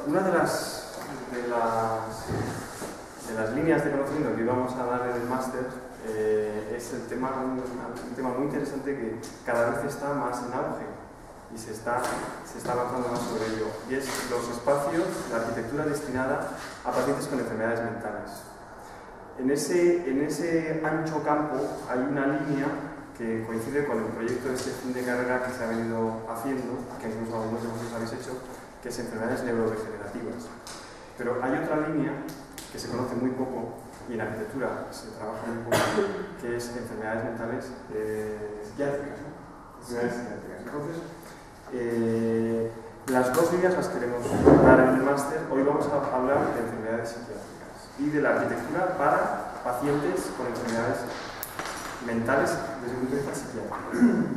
Una de las líneas de conocimiento que íbamos a dar en el máster es un tema muy interesante que cada vez está más en auge y se está avanzando más sobre ello, y es los espacios, la arquitectura destinada a pacientes con enfermedades mentales. En ese ancho campo hay una línea que coincide con el proyecto de fin de carrera que se ha venido haciendo, que incluso algunos de vosotros habéis hecho, que es enfermedades neurodegenerativas. Pero hay otra línea que se conoce muy poco, y en arquitectura se trabaja muy poco, que es enfermedades mentales psiquiátricas, ¿no? Enfermedades psiquiátricas. Entonces, las dos líneas las queremos dar en el máster. Hoy vamos a hablar de enfermedades psiquiátricas y de la arquitectura para pacientes con enfermedades mentales desde el punto de vista psiquiátrico.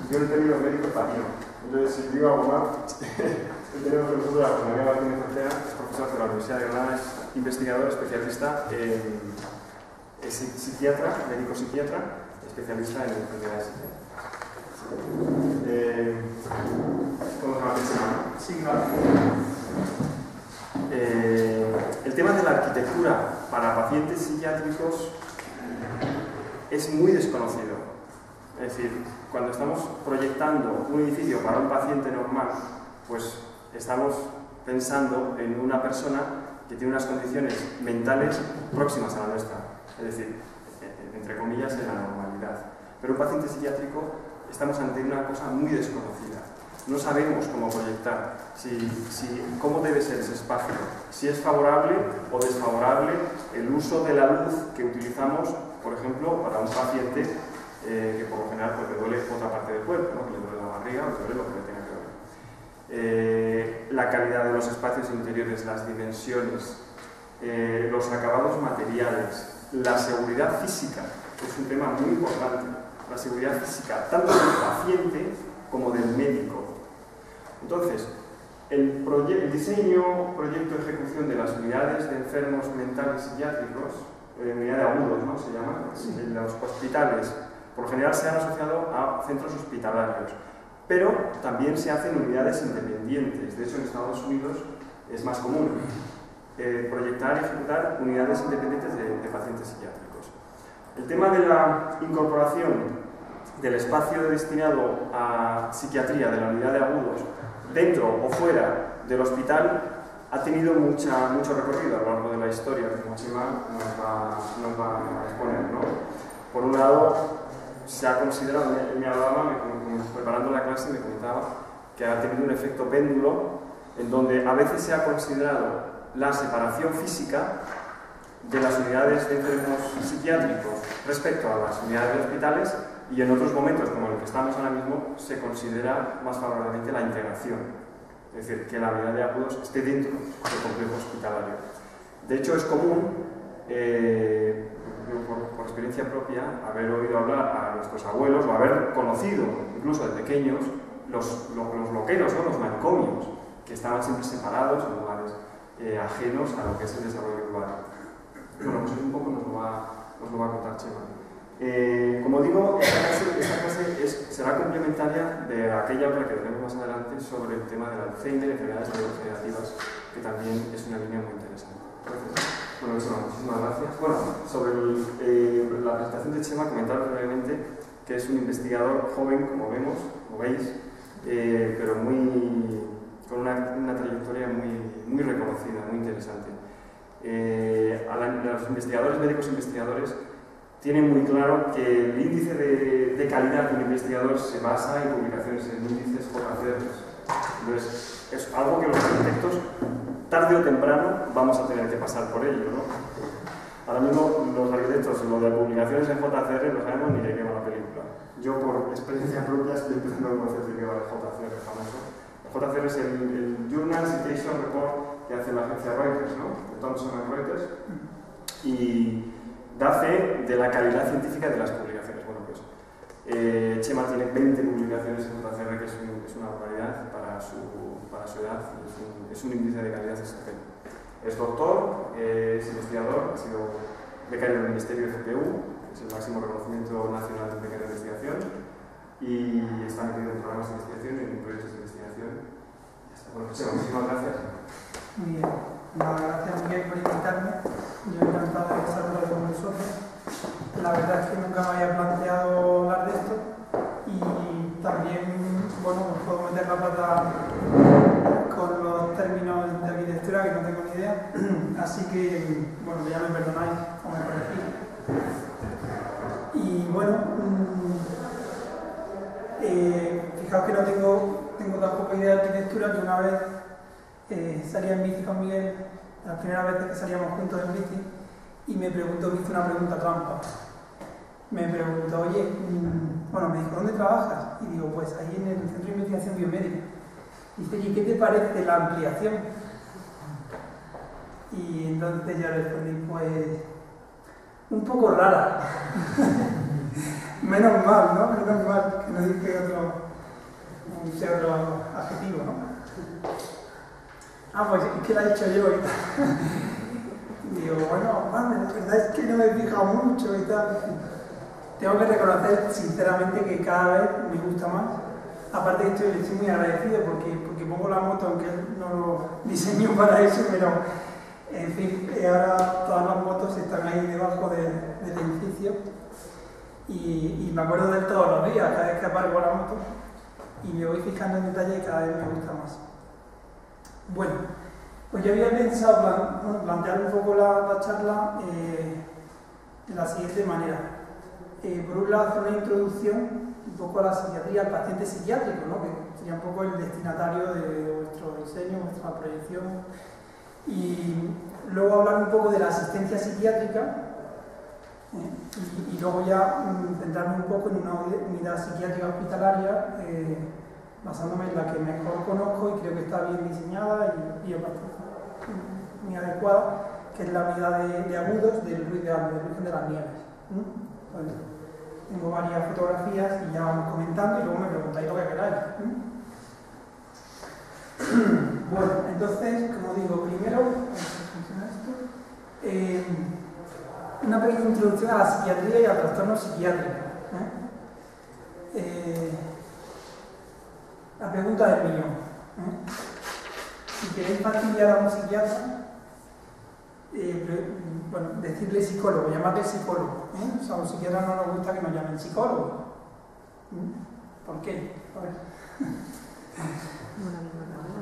Yo no he tenido médico para mí, entonces si digo algo más, tenemos el profesor José María Martínez Ortega, es profesor de la Universidad de Granada, es investigador, especialista es psiquiatra, médico psiquiatra, especialista en enfermedades psiquiátricas. ¿Cómo se llama el tema? Sí, claro. El tema de la arquitectura para pacientes psiquiátricos es muy desconocido. Es decir, cuando estamos proyectando un edificio para un paciente normal, pues estamos pensando en una persona que tiene unas condiciones mentales próximas a la nuestra, es decir, entre comillas, en la normalidad. Pero un paciente psiquiátrico estamos ante una cosa muy desconocida. No sabemos cómo proyectar, cómo debe ser ese espacio, si es favorable o desfavorable el uso de la luz que utilizamos, por ejemplo, para un paciente que por lo general pues, le duele otra parte del cuerpo, ¿no? Que le duele la barriga o le duele lo que le tenga que doler. La calidad de los espacios interiores, las dimensiones, los acabados materiales, la seguridad física, es un tema muy importante. La seguridad física, tanto del paciente como del médico. Entonces, el diseño, proyecto de ejecución de las unidades de enfermos mentales psiquiátricos, unidad de agudos, ¿no? Se llama, en los hospitales, por lo general se han asociado a centros hospitalarios, pero también se hacen unidades independientes. De hecho, en Estados Unidos es más común proyectar y ejecutar unidades independientes de pacientes psiquiátricos. El tema de la incorporación del espacio destinado a psiquiatría de la unidad de agudos dentro o fuera del hospital ha tenido mucho recorrido a lo largo de la historia, como Chema nos va a exponer, ¿no? Por un lado, se ha considerado, me hablaba, preparando la clase, me comentaba que ha tenido un efecto péndulo en donde a veces se ha considerado la separación física de las unidades de enfermos psiquiátricos respecto a las unidades de hospitales, y en otros momentos, como el que estamos ahora mismo, se considera más favorablemente la integración, es decir, que la unidad de agudos esté dentro del complejo hospitalario. De hecho, es común, por experiencia propia, haber oído hablar a nuestros abuelos o haber conocido, incluso de pequeños, los loqueros, ¿no? Los manicomios, que estaban siempre separados en lugares ajenos a lo que es el desarrollo urbano. Bueno, pues un poco nos lo va a contar Chema. Como digo, esta clase será complementaria de aquella otra que veremos más adelante sobre el tema del Alzheimer, enfermedades neurodegenerativas, que también es una línea muy interesante. Gracias. Bueno, eso, muchísimas gracias. Bueno, sobre la presentación de Chema, comentaros brevemente que es un investigador joven, como veis, pero con una trayectoria muy reconocida, muy interesante. Los investigadores, médicos investigadores, tienen muy claro que el índice de calidad de un investigador se basa en publicaciones en índices JCR. Entonces, es algo que los arquitectos, tarde o temprano, vamos a tener que pasar por ello, ¿no? Ahora mismo, los arquitectos, lo de publicaciones en JCR, no sabemos ni de qué va la película. Yo, por experiencia propia, estoy empezando a conocer de qué va el JCR famoso. El JCR es el Journal Citation Report que hace la agencia Reuters, ¿no? De Thomson & Reuters, y da fe de la calidad científica de las publicaciones. Bueno, pues Chema tiene 20 publicaciones en JCR, que es una barbaridad para su edad, es un índice de calidad estupendo. Es doctor, es investigador, ha sido becario del Ministerio de FPU, que es el máximo reconocimiento nacional de becario de investigación, y está metido en programas de investigación y en proyectos de investigación. Ya está. Bueno, José, muchísimas gracias. Muy bien. Gracias, Miguel, por invitarme. Yo encantado de saludar con vosotros. La verdad es que nunca me había planteado hablar de esto y también, bueno, pues puedo meter la pata con los términos de arquitectura que no tengo ni idea. Así que, bueno, ya me perdonáis o me corregís. Y bueno, fijaos que no tengo tampoco idea de arquitectura, que una vez salía en bici con Miguel, las primeras veces que salíamos juntos en bici, y me hizo una pregunta trampa. Me preguntó, oye, bueno, me dijo, ¿dónde trabajas? Y digo, pues ahí en el Centro de Investigación Biomédica. Dice, ¿y qué te parece la ampliación? Y entonces yo respondí, pues, un poco rara. Menos mal, ¿no? Menos mal que no dije otro adjetivo, ¿no? Pues es que la he hecho yo ahorita. Digo, bueno, la verdad es que no me he fijado mucho y tal. Tengo que reconocer sinceramente que cada vez me gusta más. Aparte que estoy muy agradecido porque pongo la moto, aunque no lo diseño para eso, pero en fin, ahora todas las motos están ahí debajo del edificio y me acuerdo de él todos los días, cada vez que aparco la moto, y me voy fijando en detalle y cada vez me gusta más. Bueno, pues yo había pensado plantear un poco la charla de la siguiente manera. Por un lado, hacer una introducción un poco a la psiquiatría, al paciente psiquiátrico, ¿no? Que sería un poco el destinatario de vuestro diseño, vuestra proyección. Y luego hablar un poco de la asistencia psiquiátrica y luego ya centrarme un poco en una unidad psiquiátrica hospitalaria basándome en la que mejor conozco y creo que está bien diseñada y aparte muy adecuada, que es la unidad de agudos del Ruiz de Alba, del Virgen de las Nieves. Pues, tengo varias fotografías y ya vamos comentando y luego me preguntáis lo que queráis. Bueno, entonces, como digo, primero, ¿funciona esto? Una pequeña introducción a la psiquiatría y al trastorno psiquiátrico. La pregunta del millón. Si queréis fastidiar a un psiquiatra, bueno, decirle psicólogo, llamarle psicólogo. O sea, a un psiquiatra no nos gusta que nos llamen psicólogo. ¿Por qué? A ver. No la misma carrera,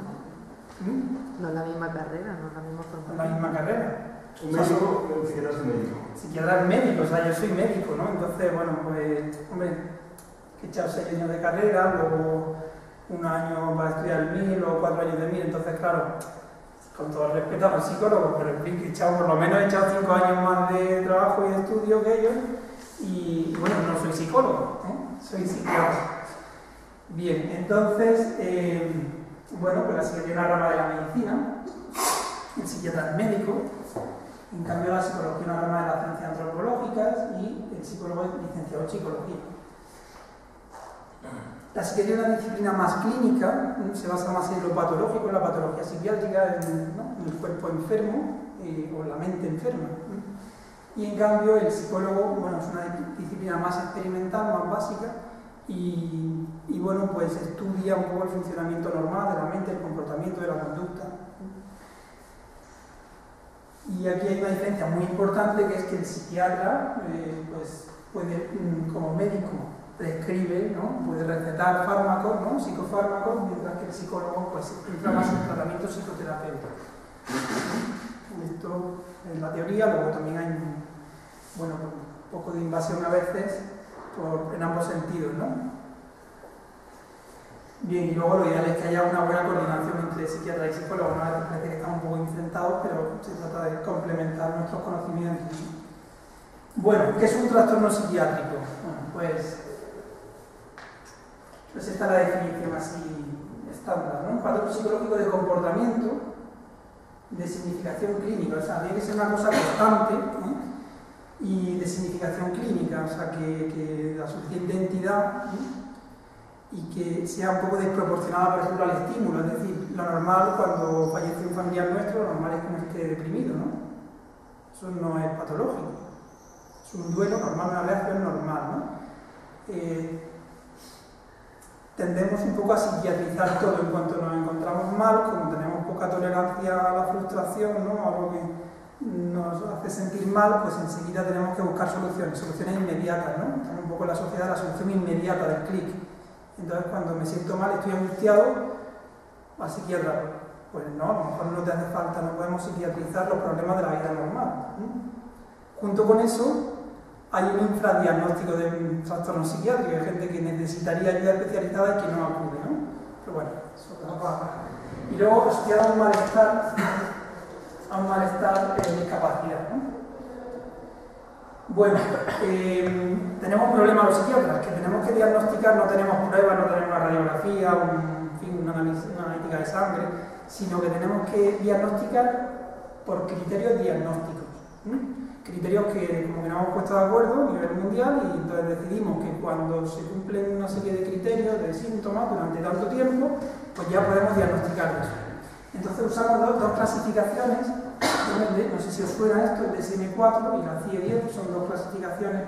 ¿no? No la misma carrera, no la misma formación. La misma carrera. Un médico, un psiquiatra es un médico. Psiquiatra es médico, o sea, yo soy médico, ¿no? Entonces, bueno, pues, hombre, he echado 6 años de carrera, luego un año para estudiar el MIR, luego 4 años de MIR, entonces, claro, con todo el respeto a los psicólogos, pero en fin, que he echado, por lo menos he echado 5 años más de trabajo y de estudio que ellos, y bueno, no soy psicólogo, soy psiquiatra. Bien, entonces, bueno, pues la psiquiatría es una rama de la medicina, el psiquiatra es médico, en cambio la psicología es una rama de las ciencias antropológicas y el psicólogo es licenciado en psicología. La psiquiatría es una disciplina más clínica, se basa más en lo patológico, en la patología psiquiátrica, en el cuerpo enfermo o en la mente enferma. Y en cambio el psicólogo, bueno, es una disciplina más experimental, más básica, y bueno, pues estudia un poco el funcionamiento normal de la mente, el comportamiento de la conducta. Y aquí hay una diferencia muy importante, que es que el psiquiatra pues puede, como médico, prescribe, ¿no? Puede recetar fármacos, ¿no? Psicofármacos, mientras que el psicólogo pues entra más en tratamiento psicoterapéutico. Esto es la teoría, luego también hay bueno, un poco de invasión a veces en ambos sentidos, ¿no? Bien, y luego lo ideal es que haya una buena coordinación entre psiquiatra y psicólogo. Una vez parece que estamos un poco enfrentados, pero se trata de complementar nuestros conocimientos. Bueno, ¿qué es un trastorno psiquiátrico? Bueno, pues esta es la definición así estándar, ¿no? Un patrón psicológico de comportamiento de significación clínica, o sea, tiene que ser una cosa constante, y de significación clínica, o sea, que da suficiente entidad y que sea un poco desproporcionada, por ejemplo, al estímulo. Es decir, lo normal cuando fallece un familiar nuestro, lo normal es que no esté deprimido, ¿no? Eso no es patológico. Es un duelo normal, una reacción normal, ¿no? tendemos un poco a psiquiatrizar todo en cuanto nos encontramos mal, como tenemos poca tolerancia a la frustración, ¿no? Algo que nos hace sentir mal, pues enseguida tenemos que buscar soluciones inmediatas, ¿no? Estamos un poco en la sociedad, la solución inmediata del clic. Entonces, cuando me siento mal, estoy angustiado, al psiquiatra, pues no, a lo mejor no te hace falta, no podemos psiquiatrizar los problemas de la vida normal, ¿no? Junto con eso, hay un infradiagnóstico de un trastorno psiquiátrico, hay gente que necesitaría ayuda especializada y que no acude, ¿no? Pero bueno, eso lo vamos a hablar. Y luego asociado a un malestar de discapacidad, ¿no? Bueno, tenemos problemas los psiquiatras, que tenemos que diagnosticar, no tenemos pruebas, no tenemos una radiografía, una analítica de sangre, sino que tenemos que diagnosticar por criterios diagnósticos. Criterios que como que nos hemos puesto de acuerdo a nivel mundial y entonces decidimos que cuando se cumplen una serie de criterios, de síntomas durante tanto tiempo, pues ya podemos diagnosticar eso. Entonces usamos dos clasificaciones, no sé si os suena esto, el DSM-4 y la CIE-10, son dos clasificaciones.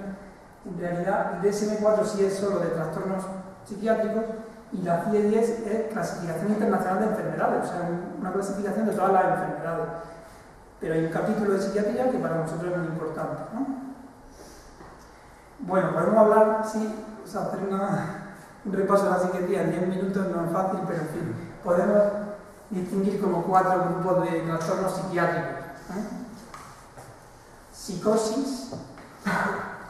En realidad el DSM-4 sí es solo de trastornos psiquiátricos y la CIE-10 es Clasificación Internacional de Enfermedades, o sea, una clasificación de todas las enfermedades. Pero hay un capítulo de psiquiatría que para nosotros es muy importante, ¿no? Bueno, podemos hablar, sí, o sea, hacer un repaso de la psiquiatría en 10 minutos no es fácil, pero en fin, podemos distinguir como 4 grupos de trastornos psiquiátricos, ¿eh? Psicosis,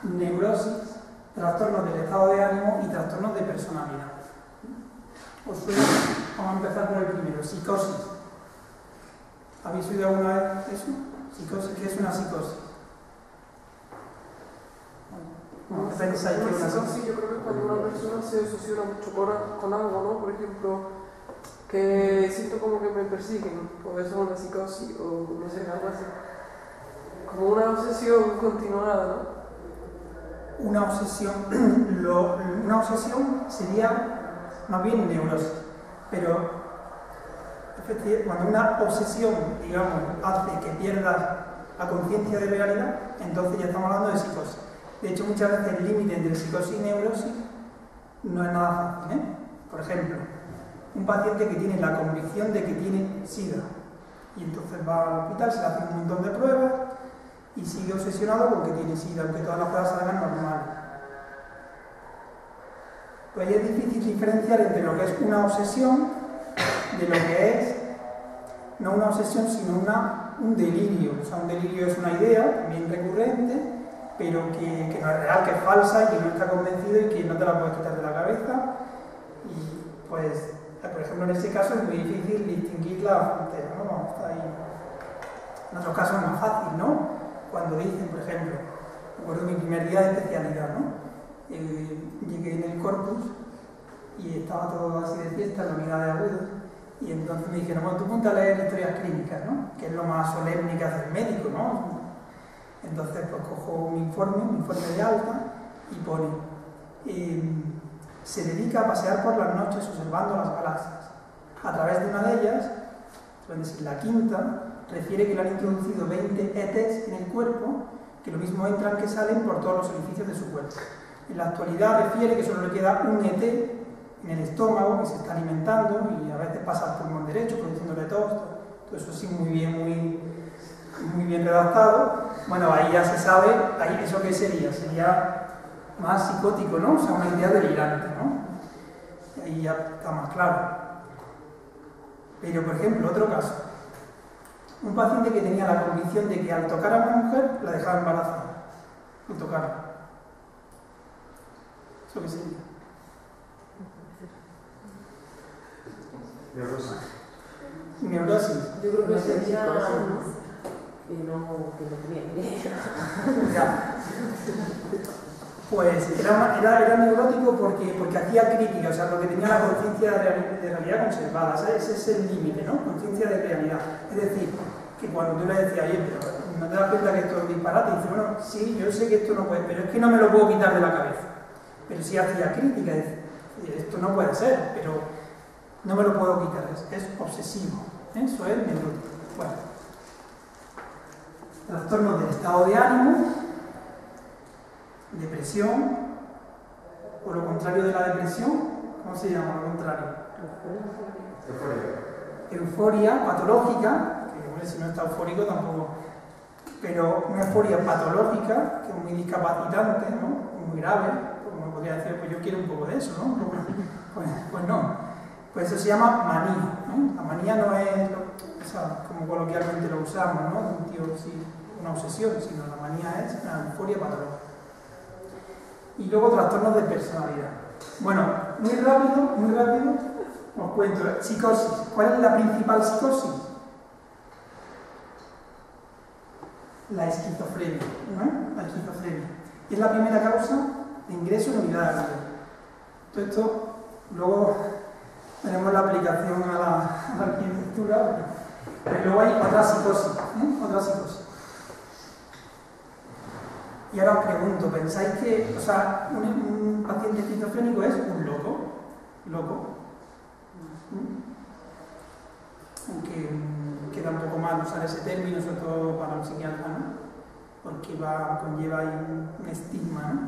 neurosis, trastornos del estado de ánimo y trastornos de personalidad. ¿Os suena? Vamos a empezar por el primero, psicosis. ¿Habéis oído alguna vez eso? Psicosis, ¿qué es una psicosis? ¿Cómo pensáis que es una psicosis? Yo creo que cuando una persona se obsesiona mucho con algo, ¿no? Por ejemplo, que siento como que me persiguen, o eso es una psicosis, o no sé, algo así. Como una obsesión continuada, ¿no? Una obsesión sería más bien neurosis, pero cuando una obsesión, digamos, hace que pierdas la conciencia de realidad, entonces ya estamos hablando de psicosis. De hecho, muchas veces el límite entre psicosis y neurosis no es nada fácil, ¿eh? Por ejemplo, un paciente que tiene la convicción de que tiene SIDA y entonces va al hospital, se le hace un montón de pruebas y sigue obsesionado con que tiene SIDA, aunque todas las pruebas salgan normales. Pues ahí es difícil diferenciar entre lo que es una obsesión de lo que es, no una obsesión, sino un delirio. O sea, un delirio es una idea también recurrente, pero que no es real, que es falsa y que no está convencido y que no te la puedes quitar de la cabeza. Y pues, por ejemplo, en este caso es muy difícil distinguir la frontera, ¿no? Vamos, está ahí. En otros casos es más fácil, ¿no? Cuando dicen, por ejemplo, recuerdo mi primer día de especialidad, ¿no? Llegué en el corpus y estaba todo así de fiesta en la unidad de agudos. Y entonces me dijeron, bueno, tú ponte a leer historias clínicas, ¿no? Que es lo más solemne que hace el médico, ¿no? Entonces, pues cojo un informe de alta, y pone, se dedica a pasear por las noches observando las galaxias. A través de una de ellas, pueden decir la quinta, refiere que le han introducido 20 ETs en el cuerpo, que lo mismo entran que salen por todos los orificios de su cuerpo. En la actualidad refiere que solo le queda un ET en el estómago que se está alimentando y a veces pasa al pulmón derecho produciéndole tos, todo eso sí muy bien redactado. Bueno, ahí ya se sabe, ahí eso qué sería, más psicótico, ¿no? O sea, una idea delirante, ¿no? Ahí ya está más claro. Pero, por ejemplo, otro caso, un paciente que tenía la convicción de que al tocar a una mujer la dejaba embarazada, al tocarla. ¿Eso qué sería? Neurosis. Yo creo que sería que no tenía idea. Ya. Pues era neurótico porque hacía crítica, o sea, porque tenía la conciencia de realidad conservada, ¿sabes? Ese es el límite, ¿no? Conciencia de realidad. Es decir, que cuando tú le decías, oye, pero no te das cuenta que esto es disparate, y dice, bueno, sí, yo sé que esto no puede, pero es que no me lo puedo quitar de la cabeza. Pero sí hacía crítica, decía, esto no puede ser, pero no me lo puedo quitar, es obsesivo. Eso es neurótico. Bueno, trastornos del estado de ánimo, depresión, o lo contrario de la depresión, ¿Cómo se llama lo contrario? Euforia patológica, que bueno, si no está eufórico tampoco, pero una euforia patológica, que es muy discapacitante, ¿no? Muy grave, pues uno podría decir, pues yo quiero un poco de eso, ¿no? Pues no. Pues eso se llama manía, ¿no? La manía no es, o sea, como coloquialmente lo usamos, ¿no? Un tío, sí, una obsesión, sino la manía es una euforia patológica. Y luego trastornos de personalidad. Bueno, muy rápido, os cuento. Psicosis. ¿Cuál es la principal psicosis? La esquizofrenia, ¿no? La esquizofrenia. Y es la primera causa de ingreso en unidad de vida. Todo esto, luego tenemos la aplicación a la arquitectura, pero luego hay otra psicosis, otra psicosis. Y ahora os pregunto, ¿pensáis que, o sea, un paciente esquizofrénico es un loco? ¿Loco? Aunque queda un poco mal usar ese término, sobre todo para un psiquiatra, ¿no? Porque conlleva ahí un estigma, ¿no?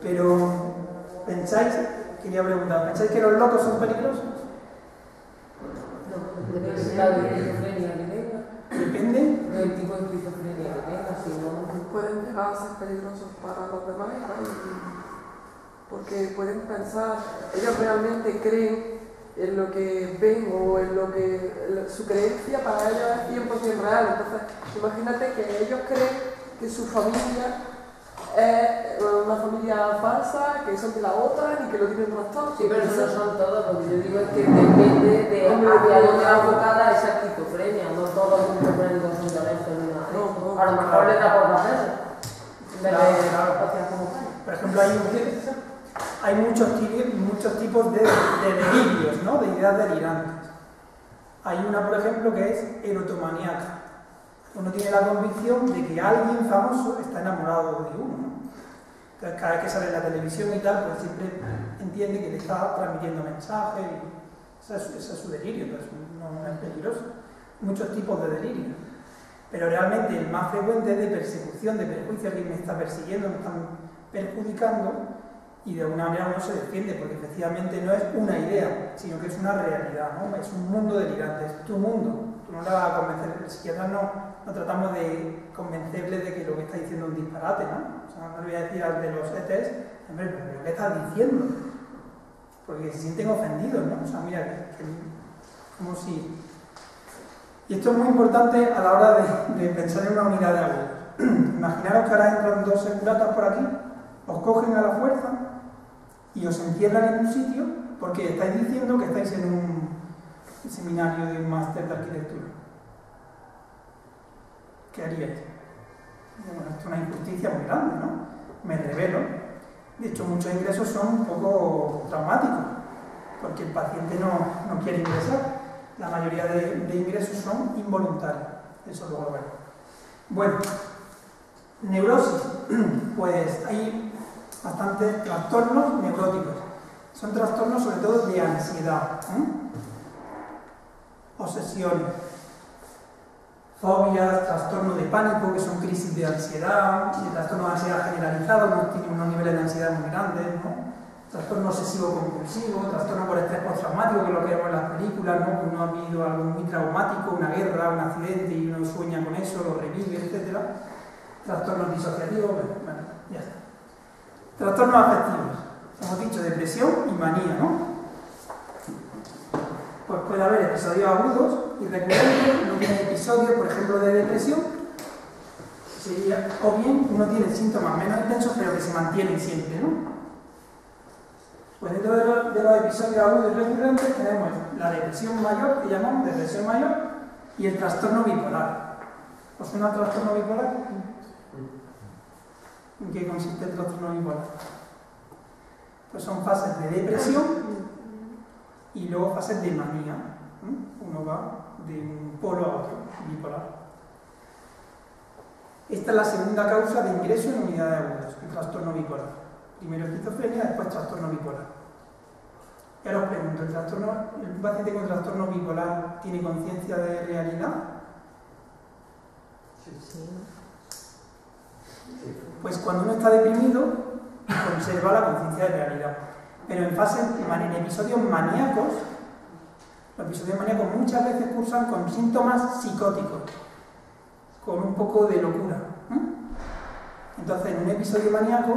Pero, quería preguntar, ¿pensáis que los locos son peligrosos? Depende de la esquizofrenia que tenga. Depende del tipo de esquizofrenia que tenga, si no... Pueden llegar a ser peligrosos para los demás, porque pueden pensar, ellos realmente creen en lo que ven o en lo que su creencia para ellos es 100% real. Entonces, imagínate que ellos creen que su familia es una familia falsa, que son de la otra y que lo tienen trastorno. Sí, pero eso no son todos, lo que yo digo es que depende de hacia dónde va enfocada esa esquizofrenia, no todos los esquizofrénicos son violentos ni nada. A lo mejor les da por hacerlo. Por ejemplo, hay muchos tipos de delirios, ¿no? De ideas delirantes. Hay una, por ejemplo, que es erotomaníaca. Uno tiene la convicción de que alguien famoso está enamorado de uno, ¿no? Entonces, cada vez que sale en la televisión y tal, pues siempre entiende que le está transmitiendo mensajes. Y ese es su delirio, entonces no es peligroso. Muchos tipos de delirio. Pero realmente el más frecuente es de persecución, de perjuicio, alguien me está persiguiendo, me están perjudicando, y de alguna manera uno se defiende, porque efectivamente no es una idea, sino que es una realidad, ¿no? Es un mundo delirante, es tu mundo. Tú no la vas a convencer, el psiquiatra no tratamos de convencerle de que lo que está diciendo es un disparate, ¿no? O sea, no le voy a decir al de los ETs, hombre, pero ¿qué estás diciendo? Porque se sienten ofendidos, ¿no? O sea, mira, como si... Y esto es muy importante a la hora de pensar en una unidad de agudos. Imaginaros que ahora entran dos seguratas por aquí, os cogen a la fuerza y os encierran en un sitio porque estáis diciendo que estáis en un seminario de un máster de arquitectura. ¿Qué haríais? Bueno, esto es una injusticia muy grande, ¿no? Me rebelo. De hecho, muchos ingresos son un poco traumáticos porque el paciente no quiere ingresar. La mayoría de ingresos son involuntarios. Eso luego lo veremos. Bueno, neurosis. Pues hay bastantes trastornos neuróticos. Son trastornos sobre todo de ansiedad, obsesiones, fobias, trastornos de pánico, que son crisis de ansiedad, y trastornos de ansiedad generalizada, uno tiene unos niveles de ansiedad muy grandes, ¿no? Trastorno obsesivo-compulsivo, trastorno por estrés postraumático, que es lo que vemos en las películas, ¿no? Uno ha vivido algo muy traumático, una guerra, un accidente, y uno sueña con eso, lo revive, etc. Trastornos disociativos, bueno, ya está. Trastornos afectivos, hemos dicho depresión y manía, ¿no? Pues puede haber episodios agudos y recurrentes, uno tiene episodios, por ejemplo, de depresión, o bien uno tiene síntomas menos intensos, pero que se mantienen siempre, ¿no? Pues dentro de los episodios agudos y recurrentes tenemos la depresión mayor, que llamamos depresión mayor, y el trastorno bipolar. ¿Os suena el trastorno bipolar? ¿En qué consiste el trastorno bipolar? Pues son fases de depresión y luego fases de manía. Uno va de un polo a otro, bipolar. Esta es la segunda causa de ingreso en unidad de agudos, el trastorno bipolar. Primero esquizofrenia, después trastorno bipolar. Y ahora os pregunto, ¿el paciente con trastorno bipolar tiene conciencia de realidad? Sí. Pues cuando uno está deprimido, conserva la conciencia de realidad. Pero en episodios maníacos, los episodios maníacos muchas veces cursan con síntomas psicóticos, con un poco de locura. Entonces, en un episodio maníaco,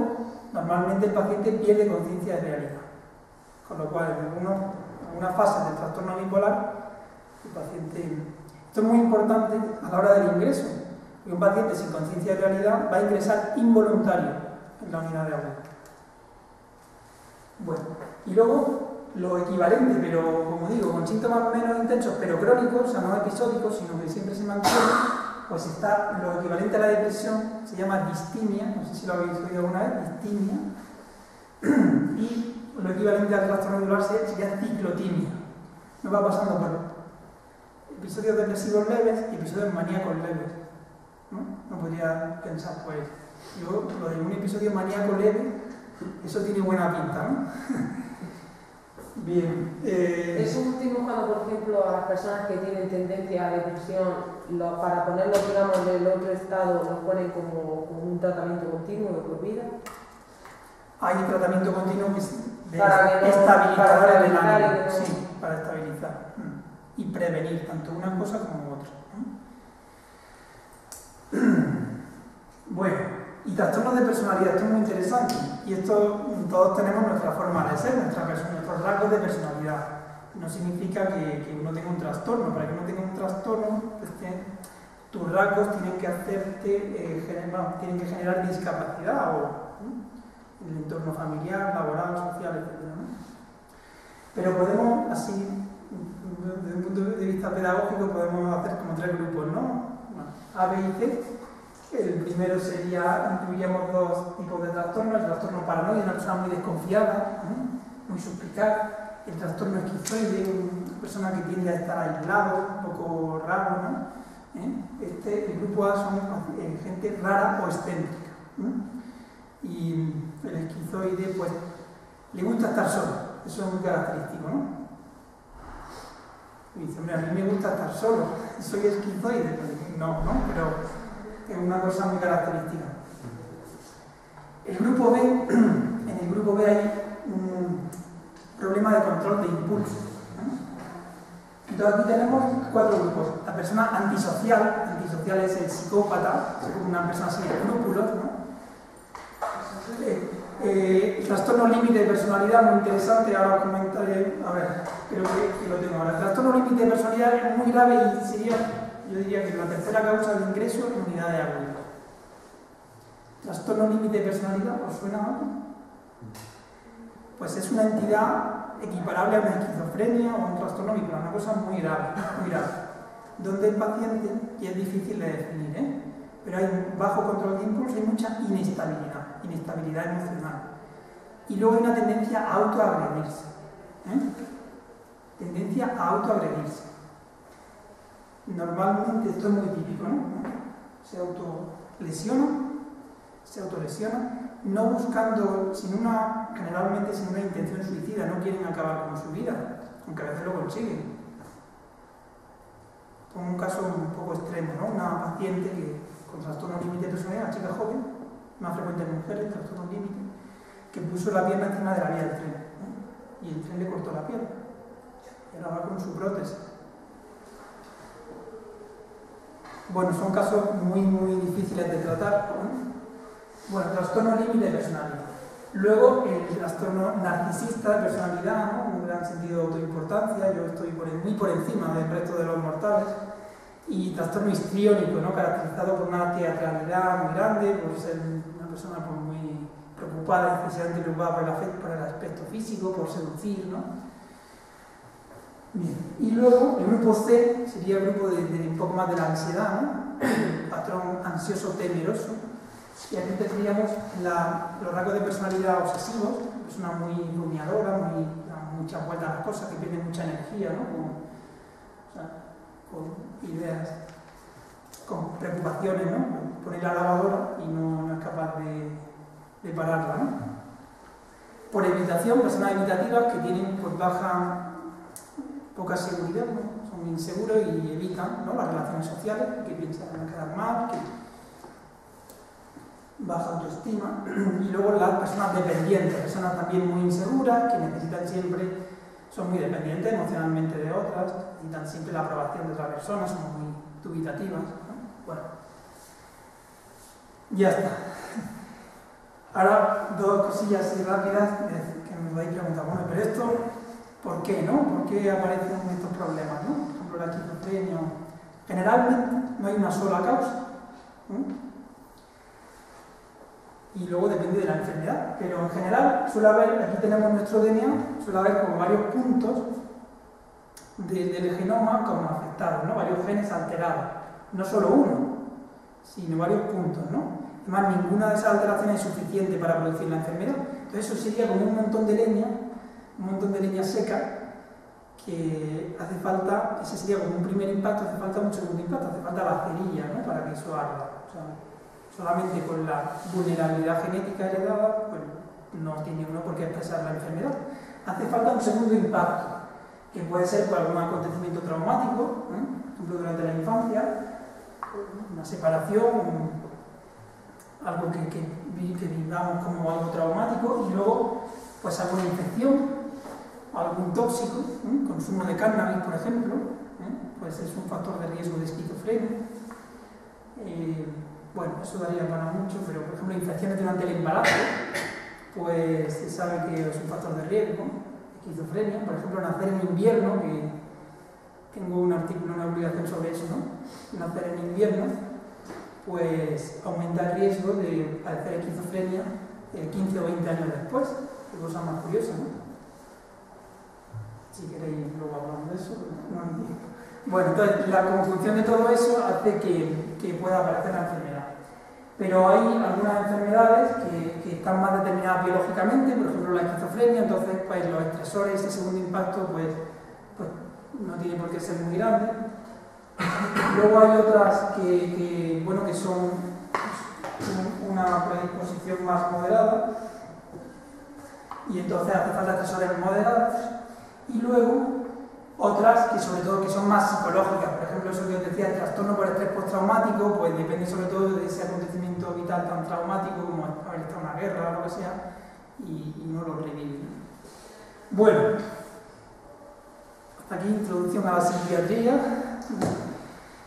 normalmente el paciente pierde conciencia de realidad. Con lo cual, en algunas fases del trastorno bipolar, el paciente... Esto es muy importante a la hora del ingreso, porque un paciente sin conciencia de realidad va a ingresar involuntario en la unidad de agudo. Bueno, y luego lo equivalente, pero como digo, con síntomas menos intensos, pero crónicos, o sea, no episódicos, sino que siempre se mantiene, pues está lo equivalente a la depresión, se llama distimia, no sé si lo habéis oído alguna vez, distimia, y lo equivalente al trastorno bipolar sería ciclotimia. Nos va pasando por episodios depresivos leves y episodios maníacos leves. No podría pensar, pues, yo lo de un episodio maníaco leve, eso tiene buena pinta, ¿no? Bien. Eso último, cuando por ejemplo a las personas que tienen tendencia a depresión, para ponerlos, digamos, del otro estado, los ponen como un tratamiento continuo de por vida. Hay un tratamiento continuo que es para estabilizador del ánimo. No... Sí, para estabilizar y prevenir tanto una cosa como otra. Bueno, y trastornos de personalidad, esto es muy interesante. Y esto, todos tenemos nuestra forma de ser, nuestros rasgos de personalidad. No significa que uno tenga un trastorno. Para que uno tenga un trastorno, pues tus rasgos tienen que hacerte, tienen que generar discapacidad en el entorno familiar, laboral, social, etc. Pero podemos, así, desde un punto de vista pedagógico, podemos hacer como 3 grupos, ¿no? Bueno, A, B y C. El primero sería, incluiríamos 2 tipos de trastornos: el trastorno paranoide, una persona muy desconfiada, muy suspicaz; el trastorno esquizoide, una persona que tiende a estar aislado, un poco raro, ¿no? El grupo A son gente rara o excéntrica. Y el esquizoide, pues, le gusta estar solo, eso es muy característico, ¿no? Y dice, hombre, a mí me gusta estar solo, soy esquizoide. No, pero es una cosa muy característica. El grupo B, en el grupo B hay un problema de control de impulsos. Entonces aquí tenemos 4 grupos. La persona antisocial es el psicópata, es una persona sin escrúpulos, ¿no? El trastorno límite de personalidad, muy interesante, ahora os comentaré, a ver, creo que lo tengo ahora. El trastorno límite de personalidad es muy grave y sería, yo diría, que la tercera causa de ingreso en unidad de agudo. ¿Trastorno límite de personalidad? ¿Os suena algo? Pues es una entidad equiparable a una esquizofrenia o a un trastorno bipolar, una cosa muy grave, donde el paciente, y es difícil de definir, pero hay bajo control de impulso y mucha inestabilidad emocional. Y luego hay una tendencia a autoagredirse. Tendencia a autoagredirse. Normalmente esto es muy típico, ¿no? Se autolesiona, no buscando, generalmente sin una intención suicida, no quieren acabar con su vida, aunque a veces lo consiguen. Pongo un caso un poco extremo, ¿no? Una paciente con trastorno límite de personalidad, una chica joven, más frecuente en mujeres, trastorno límite, que puso la pierna encima de la vía del tren, y el tren le cortó la pierna. Y ahora va con su prótesis. Bueno, son casos muy, muy difíciles de tratar, ¿no? Bueno, trastorno límite de personalidad. Luego, el trastorno narcisista de personalidad, ¿no? Un gran sentido de autoimportancia, yo estoy muy por encima del resto de los mortales. Y trastorno histriónico, ¿no? Caracterizado por una teatralidad muy grande, por ser una persona pues, muy preocupada, especialmente preocupada por el aspecto físico, por seducir, ¿no? Bien. Y luego, el grupo C sería el grupo de un poco más de la ansiedad, ¿no? El patrón ansioso temeroso. Y aquí tendríamos los rasgos de personalidad obsesivos, persona muy rumiadora, da muchas vueltas a las cosas, que pierde mucha energía, ¿no? Con ideas, con preocupaciones, ¿no? Poner la lavadora y no es capaz de pararla, ¿no? Por evitación, personas evitativas que tienen pues, poca seguridad, ¿no? Son inseguros y evitan, ¿no? Las relaciones sociales, que piensan que van a quedar mal, baja autoestima, y luego las personas dependientes, personas también muy inseguras, que necesitan siempre, son muy dependientes emocionalmente de otras, necesitan siempre la aprobación de otra persona, son muy dubitativas, ¿no? Bueno, ya está. Ahora, dos cosillas así rápidas que me vais a preguntar, bueno, pero esto, ¿por qué, no? ¿Por qué aparecen estos problemas, no? Por ejemplo, la esquizofrenia. Generalmente no hay una sola causa, ¿no? Y luego depende de la enfermedad, pero en general suele haber, aquí tenemos nuestro DNA, suele haber como varios puntos del genoma como afectados, ¿no? Varios genes alterados, no solo uno, sino varios puntos, ¿no? Además, ninguna de esas alteraciones es suficiente para producir la enfermedad. Entonces eso sería como un montón de leña seca, que hace falta, ese sería como un primer impacto, hace falta un segundo impacto, hace falta la cerilla, ¿no? Para que eso arda. O sea, solamente con la vulnerabilidad genética heredada, pues no tiene uno por qué expresar la enfermedad. Hace falta un segundo impacto, que puede ser por algún acontecimiento traumático, por ejemplo durante la infancia, una separación, algo que vivamos como algo traumático, y luego pues alguna infección, algún tóxico, consumo de cannabis, por ejemplo, pues es un factor de riesgo de esquizofrenia. Bueno, eso daría para mucho, pero por ejemplo infecciones durante el embarazo, pues se sabe que es un factor de riesgo, esquizofrenia. Por ejemplo, nacer en invierno, que tengo un artículo, una publicación sobre eso, ¿no? Nacer en invierno, pues aumenta el riesgo de padecer esquizofrenia 15 o 20 años después. Qué cosa más curiosa, ¿no? Si queréis, luego hablamos de eso, no entiendo. Bueno, entonces la conjunción de todo eso hace que pueda aparecer la enfermedad. Pero hay algunas enfermedades que están más determinadas biológicamente, por ejemplo la esquizofrenia, entonces pues los estresores, ese segundo impacto, pues no tiene por qué ser muy grande. Luego hay otras que son una predisposición más moderada, y entonces hace falta estresores moderados. Y luego otras que sobre todo que son más psicológicas, por ejemplo eso que os decía, el trastorno por estrés postraumático, pues depende sobre todo de ese acontecimiento vital tan traumático como haber estado en una guerra o lo que sea, y no lo revive. Bueno, hasta aquí introducción a la psiquiatría,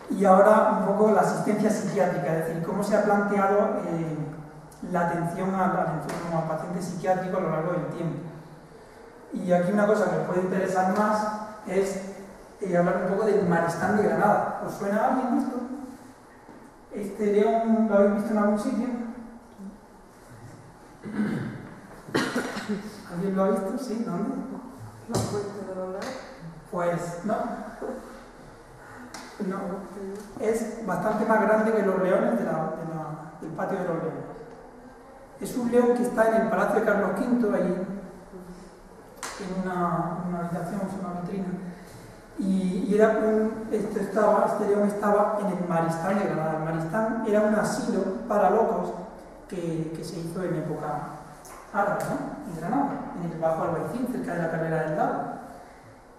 y ahora un poco la asistencia psiquiátrica, es decir, cómo se ha planteado la atención al enfermo, al paciente psiquiátrico a lo largo del tiempo. Y aquí una cosa que os puede interesar más es hablar un poco del Maristán de Granada. ¿Os suena a alguien esto? ¿Este león lo habéis visto en algún sitio? ¿Alguien lo ha visto? ¿Sí? ¿Dónde? ¿La fuente de los leones? Pues no. No. Es bastante más grande que los leones del patio de los leones. Es un león que está en el Palacio de Carlos V, allí en una habitación, una vitrina, y era este león estaba en el Maristán de Granada. El Maristán era un asilo para locos que se hizo en época árabe, ¿no? En Granada, bajo Albaicín, cerca de la Carrera del Lago.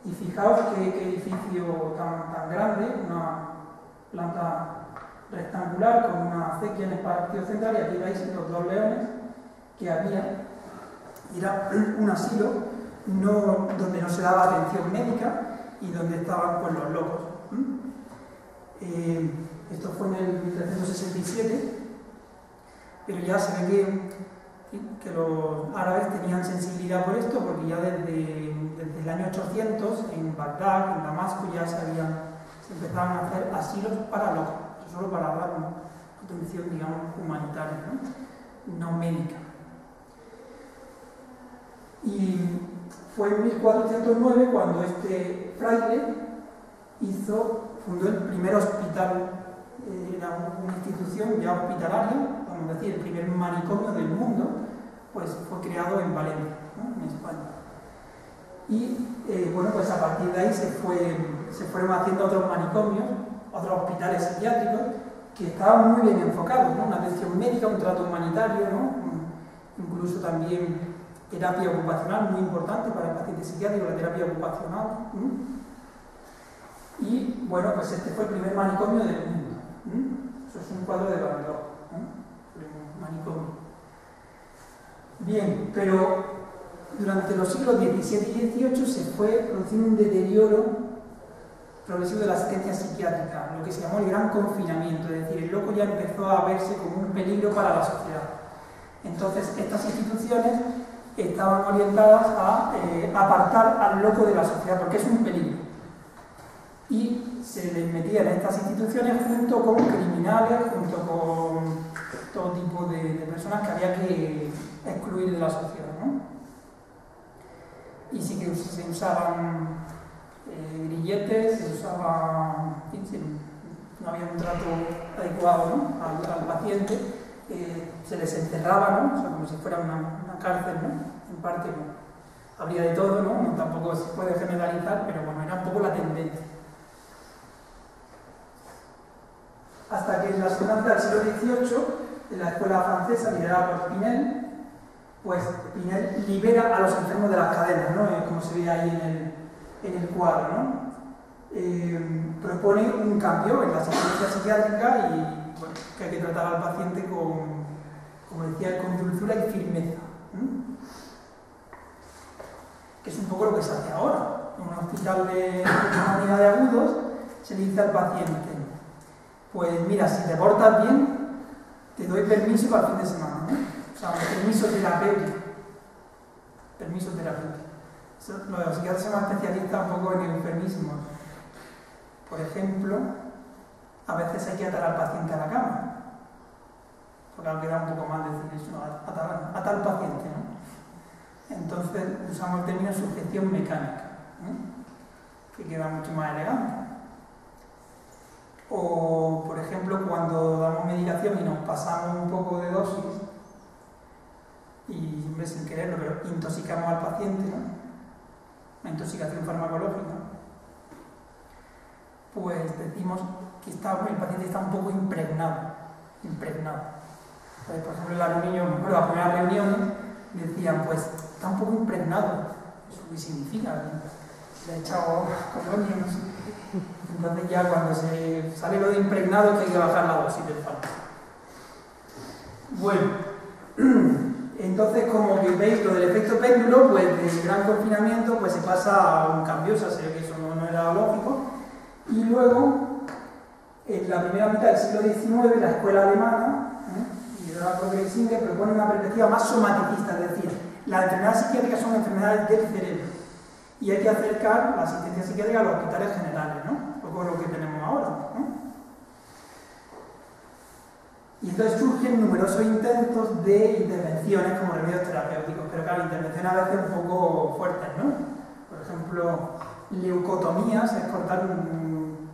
Y fijaos qué edificio tan grande, una planta rectangular con una acequia en el patio central, y aquí veis los dos leones que había. Era un asilo donde no se daba atención médica y donde estaban pues, los locos. Esto fue en el 1367, pero ya se ve que los árabes tenían sensibilidad por esto, porque ya desde el año 800 en Bagdad, en Damasco, ya se empezaban a hacer asilos para locos, solo para dar una atención, digamos, humanitaria, no médica. Y fue en 1409 cuando este fraile fundó el primer hospital, era una institución ya hospitalaria, vamos a decir, el primer manicomio del mundo, pues fue creado en Valencia, ¿no? En España. Y bueno, pues a partir de ahí se fueron haciendo otros manicomios, otros hospitales psiquiátricos que estaban muy bien enfocados, ¿no? Una atención médica, un trato humanitario, ¿no? Incluso también terapia ocupacional, muy importante para el paciente psiquiátrico, la terapia ocupacional. Y bueno, pues este fue el primer manicomio del mundo. Eso es un cuadro de Van Gogh, manicomio. Bien, pero durante los siglos XVII y XVIII se fue produciendo un deterioro progresivo de la asistencia psiquiátrica, lo que se llamó el gran confinamiento, es decir, el loco ya empezó a verse como un peligro para la sociedad. Entonces, estas instituciones estaban orientadas a apartar al loco de la sociedad, porque es un peligro. Y se les metía en estas instituciones junto con criminales, junto con todo tipo de personas que había que excluir de la sociedad, ¿no? Y sí que se usaban grilletes, se usaba, en fin, no había un trato adecuado, ¿no?, al paciente, se les encerraba, ¿no?, o sea, como si fuera una cárcel, ¿no?, en parte, ¿no?, habría de todo, ¿no?, tampoco se puede generalizar, pero bueno, era un poco la tendencia. Hasta que en la segunda mitad del siglo XVIII, en la escuela francesa liderada por Pinel, pues Pinel libera a los enfermos de las cadenas, ¿no?, como se ve ahí en el cuadro, ¿no? Propone un cambio en la asistencia psiquiátrica y bueno, que hay que tratar al paciente con, como decía, con dulzura y firmeza, que es un poco lo que se hace ahora. En un hospital de unidad de agudos se le dice al paciente, pues mira, si te portas bien, te doy permiso para el fin de semana, ¿no? O sea, un permiso terapéutico. Permiso terapéutico. Los psiquiatras son especialistas un poco en el enfermismo. Por ejemplo, a veces hay que atar al paciente a la cama. Porque ahora queda un poco mal decir eso, no, atar al paciente, ¿no? Entonces usamos el término sujeción mecánica, que queda mucho más elegante. O, por ejemplo, cuando damos medicación y nos pasamos un poco de dosis, y siempre sin quererlo, pero intoxicamos al paciente, ¿no?, una intoxicación farmacológica, pues decimos que el paciente está un poco impregnado. Por ejemplo, en las primeras reuniones decían, pues está un poco impregnado. ¿Eso qué significa? Se le ha echado colonia, no sé. Entonces ya cuando se sale lo de impregnado, que hay que bajar la dosis del fármaco. Bueno, entonces, como que veis lo del efecto péndulo, pues del gran confinamiento pues se pasa a un cambio, o sea, se ve que eso no era lógico. Y luego, en la primera mitad del siglo XIX, la escuela alemana, liderada por Singer, propone una perspectiva más somaticista, es decir, las enfermedades psiquiátricas son enfermedades del cerebro y hay que acercar la asistencia psiquiátrica a los hospitales generales, ¿no? Un poco lo que tenemos ahora, ¿no? Y entonces surgen numerosos intentos de intervenciones como remedios terapéuticos, pero claro, intervenciones a veces un poco fuertes, ¿no? Por ejemplo, leucotomías es cortar un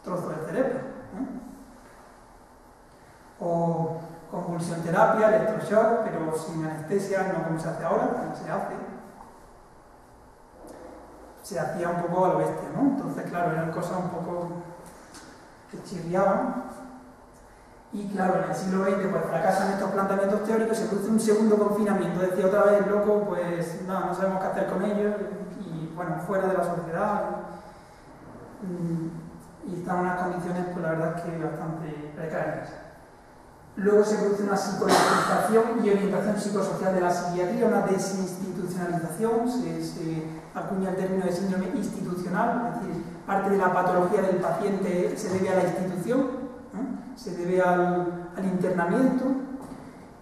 trozo del cerebro, o convulsión terapia, electroshock, pero sin anestesia, no como se hace ahora, como se hacía un poco a lo bestia, ¿no? Entonces, claro, eran cosas un poco que chirriaban. Y claro, en el siglo XX pues fracasan estos planteamientos teóricos, se produce un segundo confinamiento, decía otra vez el loco, pues nada, no sabemos qué hacer con ellos y bueno, fuera de la sociedad y están en unas condiciones pues la verdad es que bastante precarias. Luego se produce una psicologización y orientación psicosocial de la psiquiatría, una desinstitucionalización, se acuña el término de síndrome institucional, es decir, parte de la patología del paciente se debe a la institución, se debe al internamiento,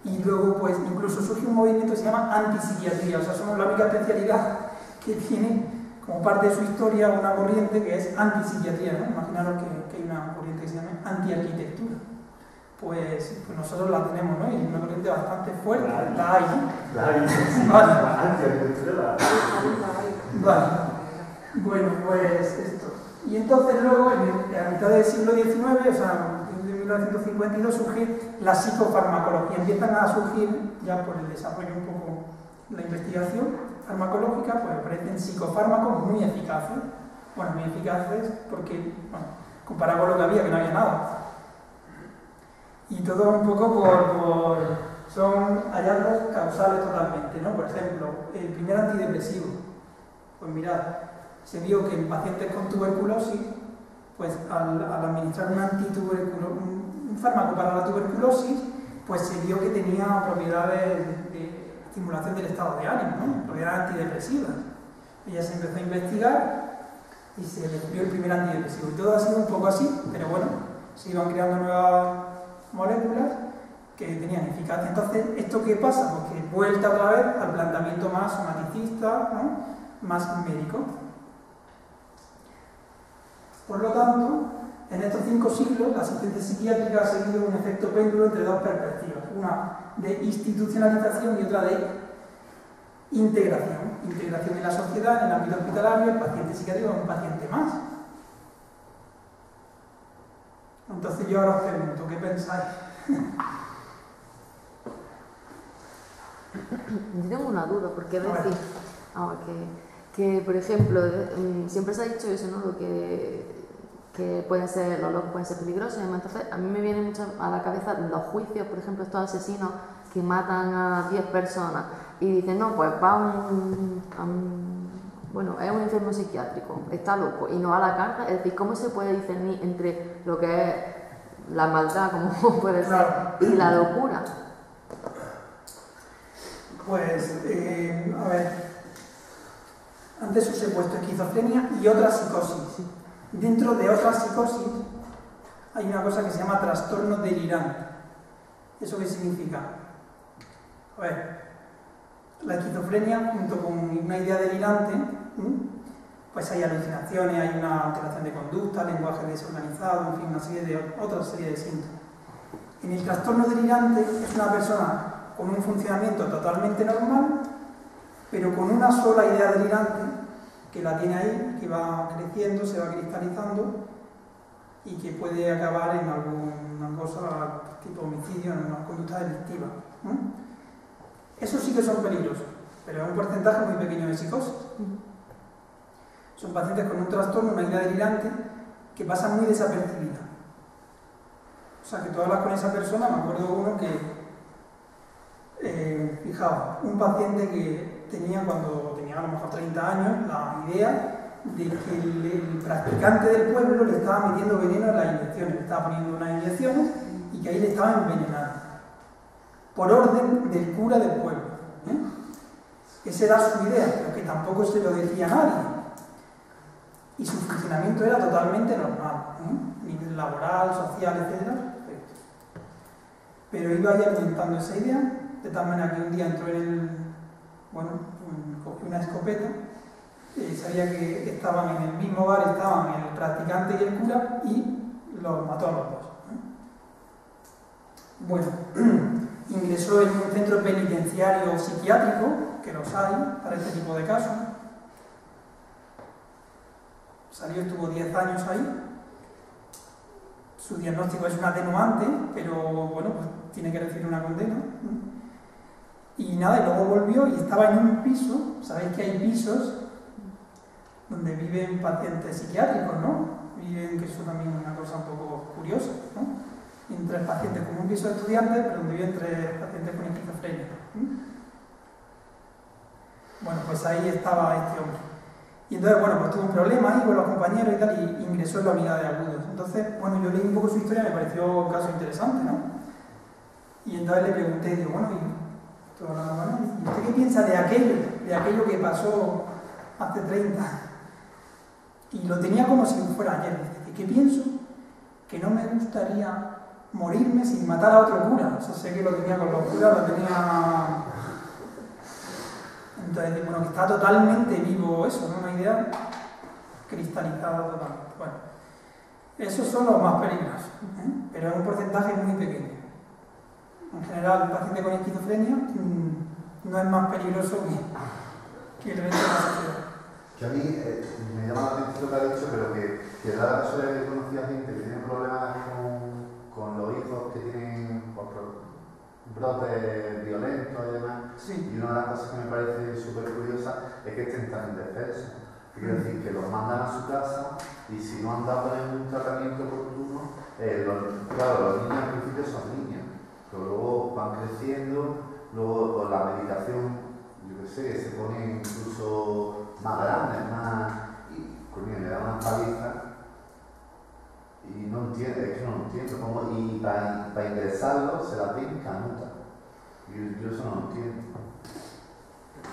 y luego pues incluso surge un movimiento que se llama antipsiquiatría, o sea, somos la única especialidad que tiene como parte de su historia una corriente que es antipsiquiatría, ¿no? Imaginaros que hay una corriente que se llama antiarquitectura. Pues nosotros la tenemos, ¿no? Y una corriente bastante fuerte, la hay, ¿no? La hay, sí, vale. La antiarquitectura la hay. Vale. Bueno, pues esto. Y entonces luego, en la mitad del siglo XIX, o sea, en 1952, surge la psicofarmacología. Empiezan a surgir, ya por el desarrollo un poco de la investigación farmacológica, pues aparecen psicofármacos muy eficaces. Bueno, muy eficaces porque, bueno, comparado con lo que había, que no había nada. Y todo un poco son hallazgos causales totalmente, ¿no? Por ejemplo, el primer antidepresivo. Pues mirad, se vio que en pacientes con tuberculosis, pues al administrar un fármaco para la tuberculosis, pues se vio que tenía propiedades de estimulación del estado de ánimo, ¿no? Propiedades antidepresivas. Ella se empezó a investigar y se descubrió el primer antidepresivo. Y todo ha sido un poco así, pero bueno, se iban creando nuevas moléculas que tenían eficacia. Entonces, ¿esto qué pasa? Pues que vuelta otra vez al planteamiento más somaticista, ¿no? Más médico. Por lo tanto, en estos 5 siglos, la asistencia psiquiátrica ha seguido un efecto péndulo entre dos perspectivas, una de institucionalización y otra de integración. Integración en la sociedad, en el ámbito hospitalario, el paciente psiquiátrico es un paciente más. Entonces yo ahora os pregunto, ¿qué pensáis? Yo tengo una duda, porque es decir, que por ejemplo, siempre se ha dicho eso, ¿no? Lo que pueden ser, los locos pueden ser peligrosos, entonces a mí me vienen mucho a la cabeza los juicios, por ejemplo, estos asesinos que matan a 10 personas y dicen, no, pues va bueno, es un enfermo psiquiátrico, está loco y no va a la cárcel. Es decir, ¿cómo se puede discernir entre lo que es la maldad, como puede ser, y la locura? Pues, a ver, antes os he puesto esquizofrenia y otra psicosis. Dentro de otra psicosis hay una cosa que se llama trastorno delirante. ¿Eso qué significa? A ver, la esquizofrenia junto con una idea delirante, pues hay alucinaciones, hay una alteración de conducta, lenguaje desorganizado, en fin, otra serie de síntomas. En el trastorno delirante es una persona con un funcionamiento totalmente normal, pero con una sola idea delirante que la tiene ahí, que va creciendo, se va cristalizando y que puede acabar en alguna cosa tipo homicidio, en una conducta delictiva. Esos sí que son peligrosos, pero es un porcentaje muy pequeño de psicosis. Son pacientes con un trastorno, una idea delirante, que pasan muy desapercibida. O sea, que tú hablas con esa persona, me acuerdo de uno que, fijaos, un paciente que tenía cuando tenía a lo mejor 30 años la idea de que el practicante del pueblo le estaba metiendo veneno en las inyecciones, le estaba poniendo unas inyecciones y que ahí le estaban envenenando, por orden del cura del pueblo. Esa era su idea, pero que tampoco se lo decía a nadie. Y su funcionamiento era totalmente normal, nivel laboral, social, etc. Perfecto. Pero iba ahí alimentando esa idea, de tal manera que un día entró en el... Bueno, cogió una escopeta, sabía que estaban en el mismo bar, estaban el practicante y el cura, y los mató a los dos. Bueno, ingresó en un centro penitenciario psiquiátrico, que los hay para este tipo de casos. Salió, estuvo 10 años ahí. Su diagnóstico es un atenuante, pero bueno, pues tiene que recibir una condena. Y nada, y luego volvió y estaba en un piso. Sabéis que hay pisos donde viven pacientes psiquiátricos, ¿no? Viven, que eso también es una cosa un poco curiosa, ¿no? Entre pacientes como un piso de estudiantes, pero donde viven 3 pacientes con esquizofrenia. Bueno, pues ahí estaba este hombre. Y entonces, bueno, pues tuvo un problema ahí con los compañeros y tal, y ingresó en la unidad de agudos. Entonces, bueno, yo leí un poco su historia, me pareció un caso interesante, ¿no? Y entonces le pregunté, digo, bueno, ¿y usted qué piensa de aquello que pasó hace 30? Y lo tenía como si fuera ayer. Dice, ¿qué pienso? Que no me gustaría morirme sin matar a otro cura. O sea, sé que lo tenía con los curas, lo tenía... Entonces, bueno, que está totalmente vivo eso, ¿no? Una idea cristalizada totalmente. Bueno, esos son los más peligrosos, pero es un porcentaje muy pequeño. En general, el paciente con esquizofrenia no es más peligroso que el resto de la sociedad. Que a mí me llama la atención lo que ha dicho, pero que da la casualidad que conocí a gente que tiene problemas con los hijos que tienen brotes violentos y demás. Sí. Y una de las cosas que me parece súper curiosa es que estén tan indefensos. Quiero decir, que los mandan a su casa y si no han dado un tratamiento oportuno, claro, los niños al principio son niños, pero luego van creciendo, luego con la medicación, yo qué sé, se ponen incluso más grandes, y coño, le dan una paliza y no entiendo, es que no entiendo cómo, y para ingresar ingresarlo se las den canuta. Yo eso no lo entiendo.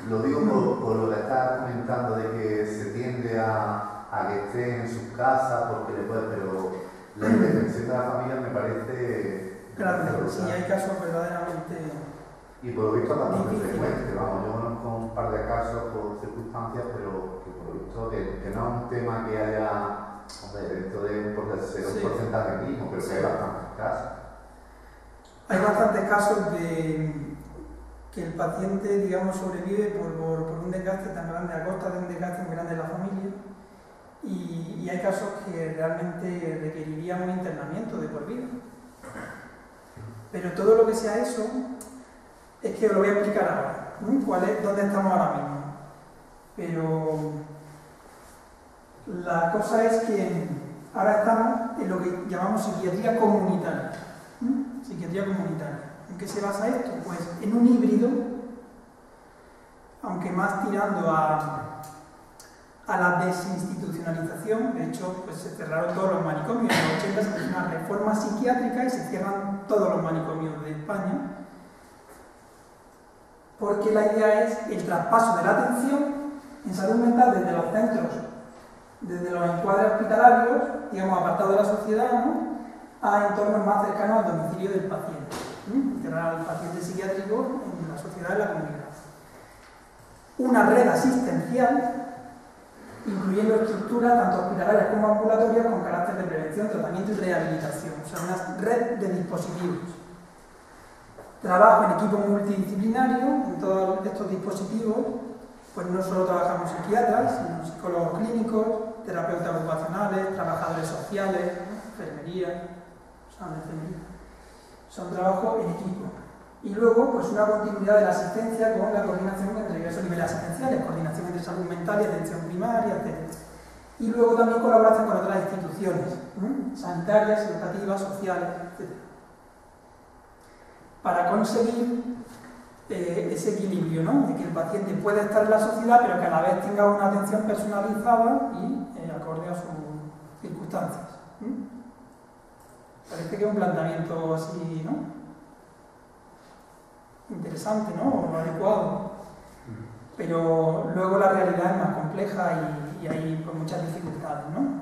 Lo digo por lo que estás comentando de que se tiende a que estén en sus casas porque le puede, pero la indefensión de la familia me parece... Claro, sí hay casos verdaderamente... Y por lo visto bastante frecuente, vamos, yo conozco un par de casos por circunstancias, pero que por lo visto que no es un tema que haya, hombre, esto de por ser un porcentaje mínimo, pero que hay bastantes casos. Hay bastantes casos de que el paciente, digamos, sobrevive por un desgaste tan grande, a costa de un desgaste muy grande de la familia, y hay casos que realmente requerirían un internamiento de por vida. Pero todo lo que sea eso, es que os lo voy a explicar ahora, dónde estamos ahora mismo. Pero la cosa es que ahora estamos en lo que llamamos psiquiatría comunitaria. Psiquiatría comunitaria. ¿En qué se basa esto? Pues en un híbrido, aunque más tirando a la desinstitucionalización. De hecho, pues se cerraron todos los manicomios. En los 80 se hizo una reforma psiquiátrica y se cierran todos los manicomios de España, porque la idea es el traspaso de la atención en salud mental desde los centros, desde los encuadres hospitalarios, digamos, apartados de la sociedad, ¿no?, a entornos más cercanos al domicilio del paciente. Integrar al paciente psiquiátrico en la sociedad y en la comunidad. Una red asistencial, incluyendo estructuras tanto hospitalarias como ambulatorias con carácter de prevención, tratamiento y rehabilitación. O sea, una red de dispositivos. Trabajo en equipo multidisciplinario en todos estos dispositivos, pues no solo trabajamos psiquiatras, sino psicólogos clínicos, terapeutas ocupacionales, trabajadores sociales, enfermería, son trabajos en equipo. Y luego, pues una continuidad de la asistencia con la coordinación entre diversos niveles asistenciales, coordinación entre salud mental y atención primaria, etc. Y luego también colaboración con otras instituciones, sanitarias, educativas, sociales, etc. Para conseguir ese equilibrio, ¿no?, de que el paciente pueda estar en la sociedad, pero que a la vez tenga una atención personalizada y acorde a sus circunstancias. Parece que es un planteamiento así, ¿no?, interesante, ¿no?, o adecuado. Pero luego la realidad es más compleja y hay pues, muchas dificultades, ¿no?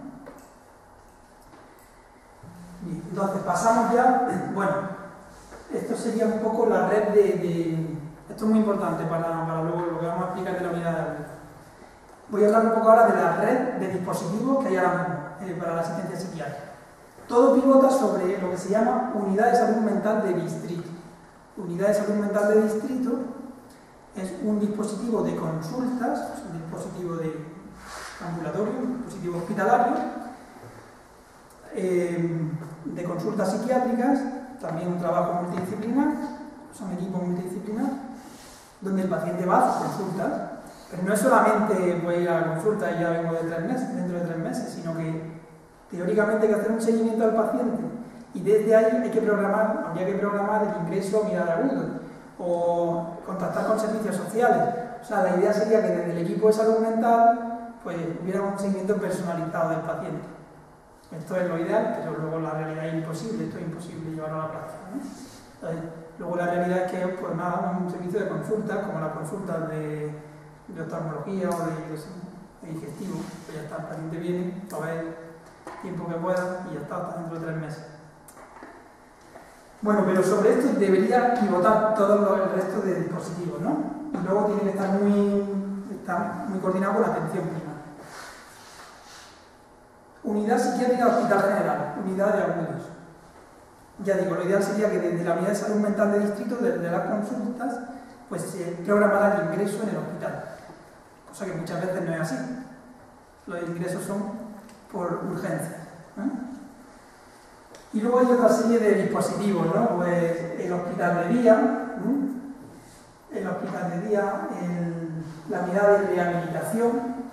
Bien, entonces pasamos ya, bueno, esto sería un poco la red esto es muy importante para luego lo que vamos a explicar de la unidad de la vida. Voy a hablar un poco ahora de la red de dispositivos que hay ahora mismo para la asistencia psiquiátrica. Todo pivota sobre lo que se llama unidad de salud mental de distrito. Unidad de salud mental de distrito es un dispositivo de consultas, es un dispositivo de ambulatorio, un dispositivo hospitalario, de consultas psiquiátricas, también un trabajo multidisciplinar, son equipos multidisciplinar, donde el paciente va a sus consultas, pero no es solamente voy a ir a la consulta y ya vengo dentro de 3 meses, sino que teóricamente hay que hacer un seguimiento al paciente y desde ahí habría que programar el ingreso a unidad de agudos o contactar con servicios sociales. O sea, la idea sería que desde el equipo de salud mental pues hubiera un seguimiento personalizado del paciente. Esto es lo ideal, pero luego la realidad es imposible, esto es imposible llevarlo a la práctica, ¿no? Entonces, luego la realidad es que pues nada, un servicio de consulta, como las consultas de oftalmología o de digestivo, pues ya está, el paciente viene, lo ve tiempo que pueda y ya está dentro de 3 meses. Bueno, pero sobre esto debería pivotar todo el resto de dispositivos, ¿no? Y luego tiene que estar muy coordinado con la atención primaria. Unidad psiquiátrica Hospital General, unidad de agudos. Ya digo, lo ideal sería que desde la unidad de salud mental de distrito, desde las consultas, pues se programara el ingreso en el hospital. Cosa que muchas veces no es así. Los ingresos son por urgencia. Y luego hay otra serie de dispositivos, ¿no? Pues el hospital de día, la unidad de rehabilitación,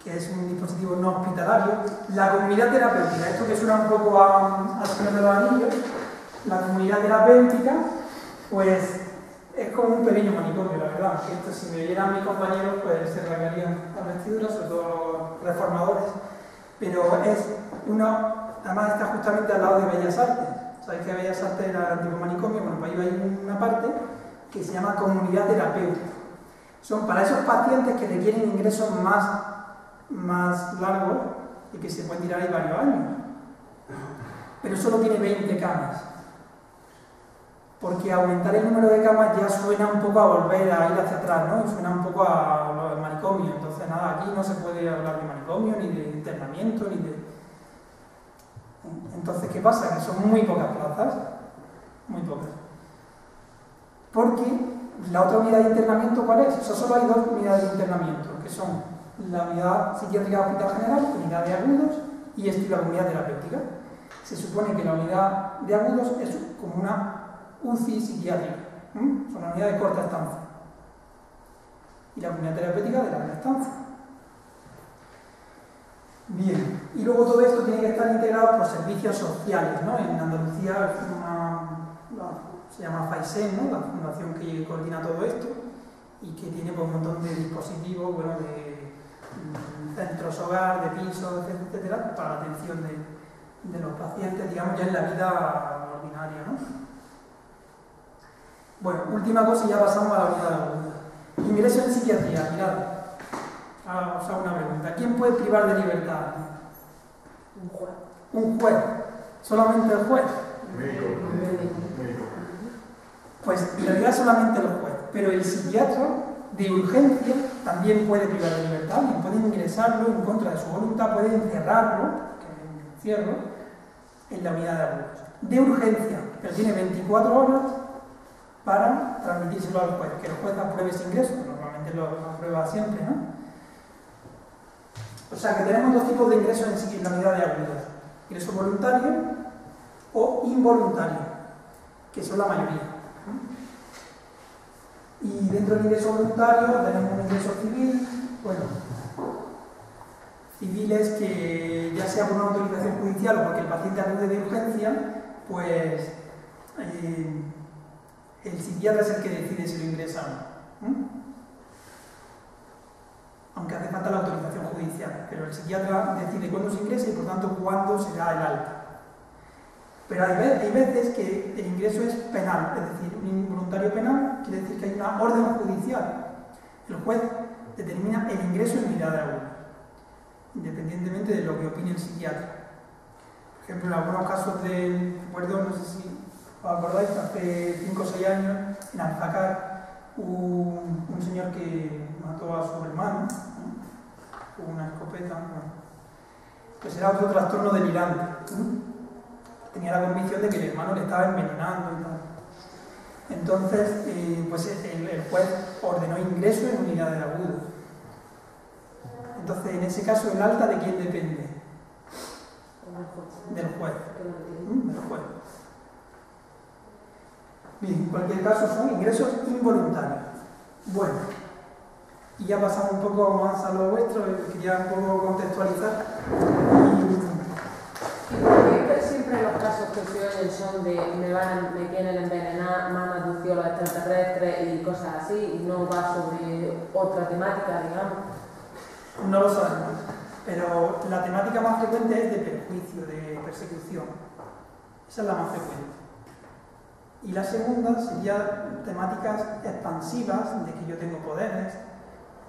que es un dispositivo no hospitalario, la comunidad terapéutica, esto que suena un poco al Señor de los Anillos, la comunidad terapéutica, pues es como un pequeño manicomio, la verdad, que esto si me vieran mis compañeros pues se rasgarían las vestiduras, sobre todo los reformadores, pero es además está justamente al lado de Bellas Artes, o Sabéis que Bellas Artes era el antiguo manicomio, bueno, pues ahí hay una parte que se llama comunidad terapéutica. Son para esos pacientes que requieren ingresos más largos y que se pueden tirar ahí varios años. Pero solo tiene 20 camas. Porque aumentar el número de camas ya suena un poco a volver a ir hacia atrás, ¿no? Suena un poco a lo del manicomio. Entonces, nada, aquí no se puede hablar de manicomio, ni de internamiento, ni de... Entonces, ¿qué pasa? Que son muy pocas plazas. Muy pocas. Porque la otra unidad de internamiento, ¿cuál es? O sea, solo hay 2 unidades de internamiento, que son la unidad psiquiátrica de Hospital General, unidad de agudos, y la unidad terapéutica. Se supone que la unidad de agudos es como una UCI psiquiátrica, son una unidad de corta estancia, y la unidad terapéutica de larga estancia. Bien, y luego todo esto tiene que estar integrado por servicios sociales, ¿no? En Andalucía se llama FAISEN, ¿no? La fundación que coordina todo esto y que tiene pues, un montón de dispositivos, bueno, de centros hogar, de pisos, etcétera, para la atención de los pacientes, digamos, ya en la vida ordinaria, ¿no? Bueno, última cosa y ya pasamos a la unidad de agudos. Ingreso en psiquiatría, mirad. Ahora os hago una pregunta. ¿Quién puede privar de libertad? Un juez. Un juez. ¿Solamente el juez? Médico. Pues en realidad solamente el juez. Pero el psiquiatra de urgencia también puede privar de libertad. Puede ingresarlo en contra de su voluntad, puede encerrarlo, que es un encierro, en la unidad de agudos. De urgencia, pero tiene 24 horas para transmitírselo al juez, que el juez apruebe ese ingreso, que normalmente lo aprueba siempre, ¿no? O sea que tenemos 2 tipos de ingresos en la unidad de agudos: ingreso voluntario o involuntario, que son la mayoría. Y dentro del ingreso voluntario tenemos un ingreso civil, bueno, civiles que ya sea por una autorización judicial o porque el paciente acude de urgencia, pues el psiquiatra es el que decide si lo ingresa o no. Aunque hace falta la autorización judicial, pero el psiquiatra decide cuándo se ingresa y por tanto cuándo se da el alta. Pero hay veces que el ingreso es penal, es decir, un involuntario penal quiere decir que hay una orden judicial. El juez determina el ingreso en unidad de agudos, independientemente de lo que opine el psiquiatra. Por ejemplo, en algunos casos recuerdo, no sé si os acordáis, hace 5 o 6 años, en Alzacar, un señor que mató a su hermano, ¿no? Con una escopeta, bueno. Pues era otro trastorno delirante, ¿no? Tenía la convicción de que el hermano le estaba envenenando y tal. Entonces, pues el juez ordenó ingreso en unidad de agudos. Entonces, en ese caso, ¿el alta de quién depende? Del juez. Del juez. Bien, en cualquier caso son ingresos involuntarios. Bueno, y ya pasamos un poco más a lo vuestro, quería un poco contextualizar. Siempre los casos que se oyen son de me quieren envenenar, me han aducido los extraterrestres y cosas así, y no va sobre otra temática, digamos. No lo sabemos, pero la temática más frecuente es de perjuicio, de persecución. Esa es la más frecuente. Y la segunda sería temáticas expansivas, de que yo tengo poderes,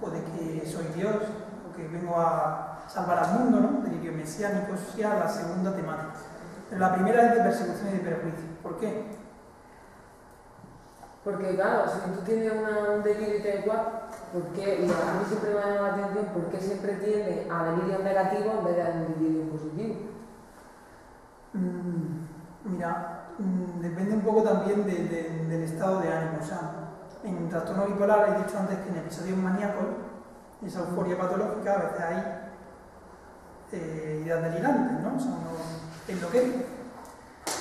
o de que soy Dios, o que vengo a salvar al mundo, ¿no? Delirio mesiánico, sería la segunda temática. Pero la primera es de persecución y de perjuicio. ¿Por qué? Porque claro, si tú tienes un delirio y te ¿por qué? Y a mí siempre me ha llamado la atención por qué siempre tiende a delirios negativos en vez de a un delirio positivo. Mira, depende un poco también del estado de ánimo. O sea, en trastorno bipolar he dicho antes que en episodios maníacos, esa euforia patológica, a veces hay ideas delirantes, ¿no? O sea, uno enloquece.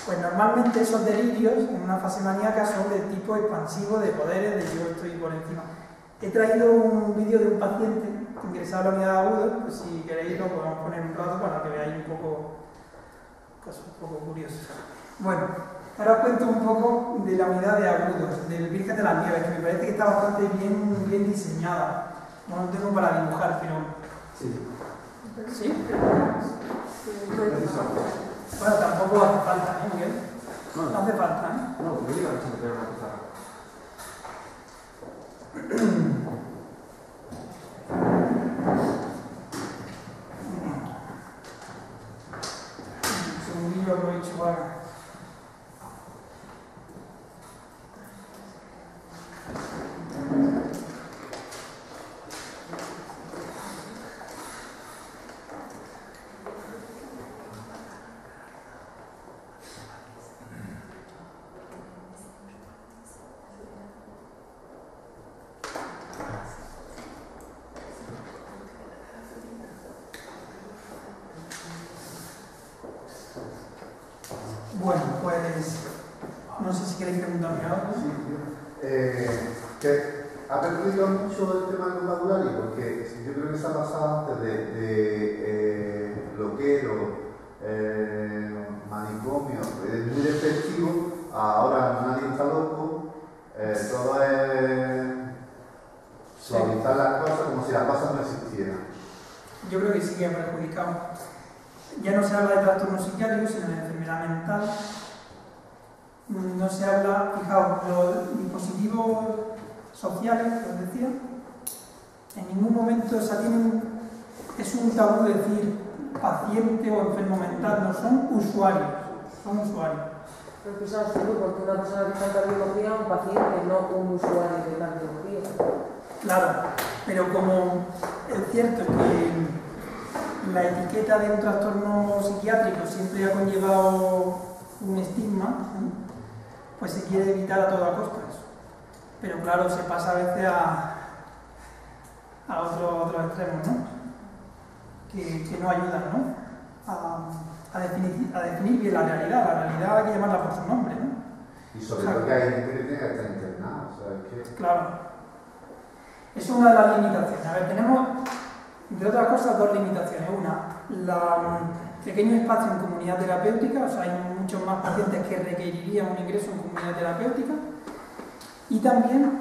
Pues normalmente esos delirios en una fase maníaca son de tipo expansivo, de poderes, de yo estoy por encima. He traído un vídeo de un paciente ingresado a la unidad de agudos, pues si queréis lo podemos poner un rato para que veáis un poco cosas un poco curiosas. Bueno, ahora os cuento un poco de la unidad de agudos, del Virgen de las Nieves, que me parece que está bastante bien diseñada. No lo tengo para dibujar, pero... ¿Sí? Bueno, tampoco hace falta, ¿eh, Miguel? No hace falta, ¿eh? No, me diga que se me queda una pizarra. Un segundillo aprovecho para... Bueno, pues no sé si queréis preguntarme algo. Sí, que ha perdido mucho el tema del vocabulario, porque yo creo que se ha pasado antes de loquero, manicomio, muy despectivo, ahora nadie está loco, todo es suavizar las cosas como si las cosas no existieran. Yo creo que sí que ha perjudicado. Ya no se habla de trastornos psiquiátricos, sino de enfermedad mental. No se habla, fijaos, los dispositivos sociales, que os decía, en ningún momento es un tabú decir paciente o enfermo mental, no, son usuarios, son usuarios. Pero que sabes tú, porque una persona que está en cardiología es un paciente, no un usuario de cardiología. Claro, pero como es cierto que la etiqueta de un trastorno psiquiátrico siempre ha conllevado un estigma, pues se quiere evitar a toda costa eso. Pero claro, se pasa a veces a otros extremos, ¿no? Que no ayudan, ¿no? A definir bien la realidad. La realidad hay que llamarla por su nombre, ¿no? Y sobre todo que hay gente que tiene que estar internada, o sea, es que... Claro. Eso es una de las limitaciones. A ver, tenemos, entre otras cosas, dos limitaciones. Una, pequeño espacio en comunidad terapéutica, o sea, hay muchos más pacientes que requerirían un ingreso en comunidad terapéutica. Y también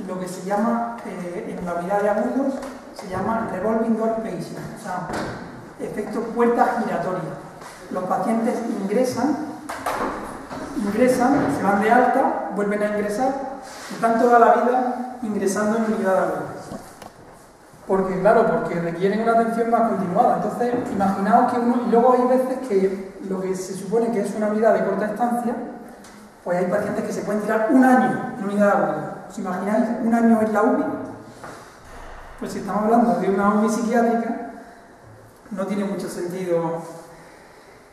lo que se llama, en la unidad de agudos, se llama revolving door patient, o sea, efecto puerta giratoria. Los pacientes ingresan, se van de alta, vuelven a ingresar, y están toda la vida ingresando en unidad de agudos. Porque, claro, porque requieren una atención más continuada. Entonces, imaginaos que y luego hay veces que lo que se supone que es una unidad de corta estancia, pues hay pacientes que se pueden tirar un año en unidad aguda. ¿Os imagináis un año en la UBI? Pues si estamos hablando de una UBI psiquiátrica, no tiene mucho sentido.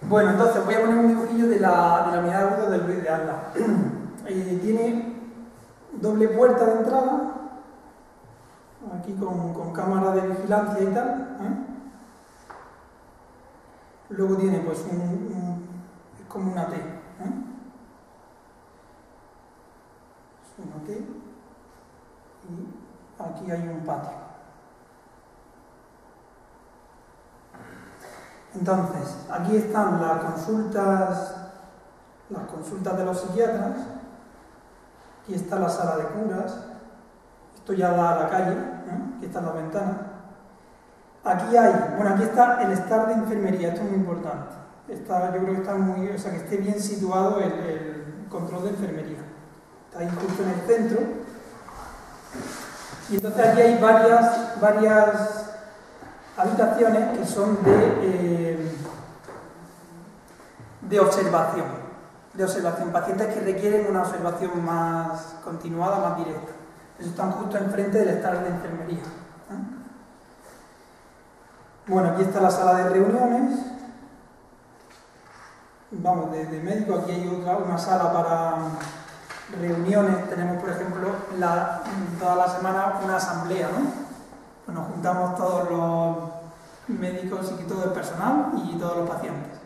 Bueno, entonces voy a poner un dibujillo de la unidad aguda del Luis de Alda. Tiene doble puerta de entrada, aquí con cámara de vigilancia y tal. Luego tiene pues es como una T. Es una T. Y aquí hay un patio. Entonces, aquí están las consultas de los psiquiatras. Aquí está la sala de curas. Esto ya da a la calle, aquí está la ventana. Aquí aquí está el staff de enfermería, esto es muy importante. Yo creo que está que esté bien situado el control de enfermería. Está ahí justo en el centro. Y entonces aquí hay varias habitaciones que son de observación. Pacientes que requieren una observación más continuada, más directa. Eso están justo enfrente del staff de enfermería. Bueno, aquí está la sala de reuniones. Vamos, de médico, aquí hay una sala para reuniones. Tenemos, por ejemplo, toda la semana una asamblea, ¿no? Pues nos juntamos todos los médicos y todo el personal y todos los pacientes.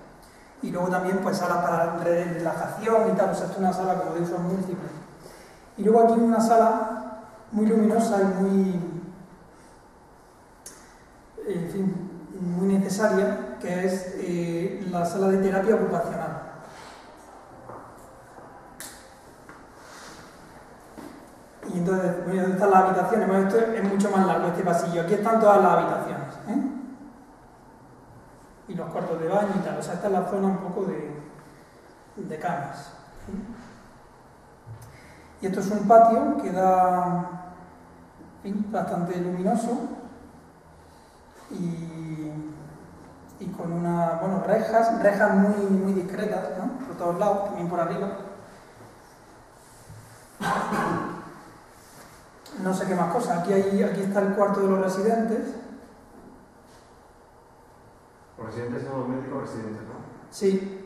Y luego también pues salas para relajación y tal, o sea, es una sala como de usos múltiples. Y luego aquí una sala muy luminosa y muy necesaria, que es la sala de terapia ocupacional. Y entonces, bueno, ¿dónde están las habitaciones? Bueno, esto es mucho más largo, este pasillo. Aquí están todas las habitaciones, y los cuartos de baño y tal. O sea, esta es la zona un poco de camas. Y esto es un patio que da, en fin, bastante luminoso y con unas, bueno, rejas muy discretas, ¿no? Por todos lados, también por arriba. No sé qué más cosas. Aquí está el cuarto de los residentes. Los residentes son los médicos residentes, ¿no? Sí.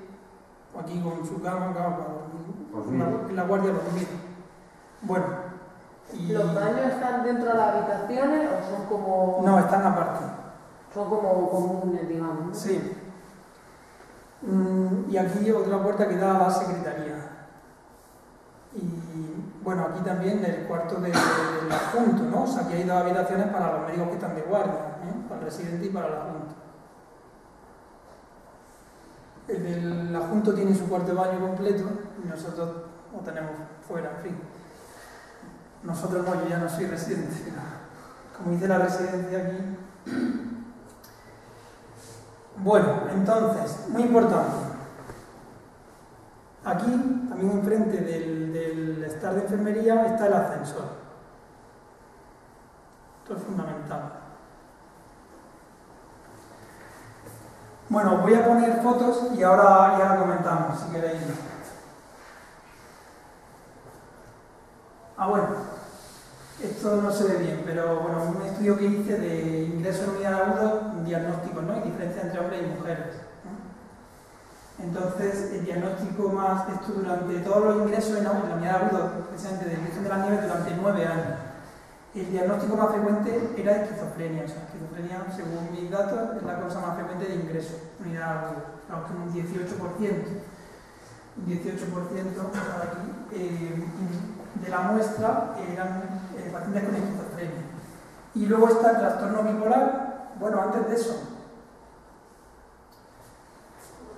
Aquí con su cama, para dormir. En la guardia los dormir. Bueno. Y... ¿Los baños están dentro de las habitaciones o son como...? No, están aparte. Son como comunes, digamos, ¿no? Sí. Y aquí otra puerta que da a la secretaría. Y bueno, aquí también el cuarto del adjunto, ¿no? O sea, aquí hay dos habitaciones para los médicos que están de guardia, ¿eh? Para el residente y para el adjunto. El del adjunto tiene su cuarto de baño completo y nosotros lo tenemos fuera, en fin. Nosotros no, yo ya no soy residente, pero como dice la residencia aquí. Bueno, entonces, muy importante. Aquí, también enfrente del estar de enfermería, está el ascensor. Esto es fundamental. Bueno, voy a poner fotos y ahora ya comentamos, si queréis. Bueno, esto no se ve bien, pero bueno, un estudio que hice de ingreso en unidad aguda, diagnóstico, ¿no? Y diferencia entre hombres y mujeres. Entonces, el diagnóstico más, esto durante todos los ingresos en la unidad aguda, precisamente de Virgen de las Nieves, durante 9 años. El diagnóstico más frecuente era esquizofrenia, o sea, esquizofrenia, según mis datos, es la causa más frecuente de ingreso en unidad aguda, un 18%. Un 18% aquí, de la muestra eran pacientes con esquizofrenia. Y luego está el trastorno bipolar. Bueno, antes de eso,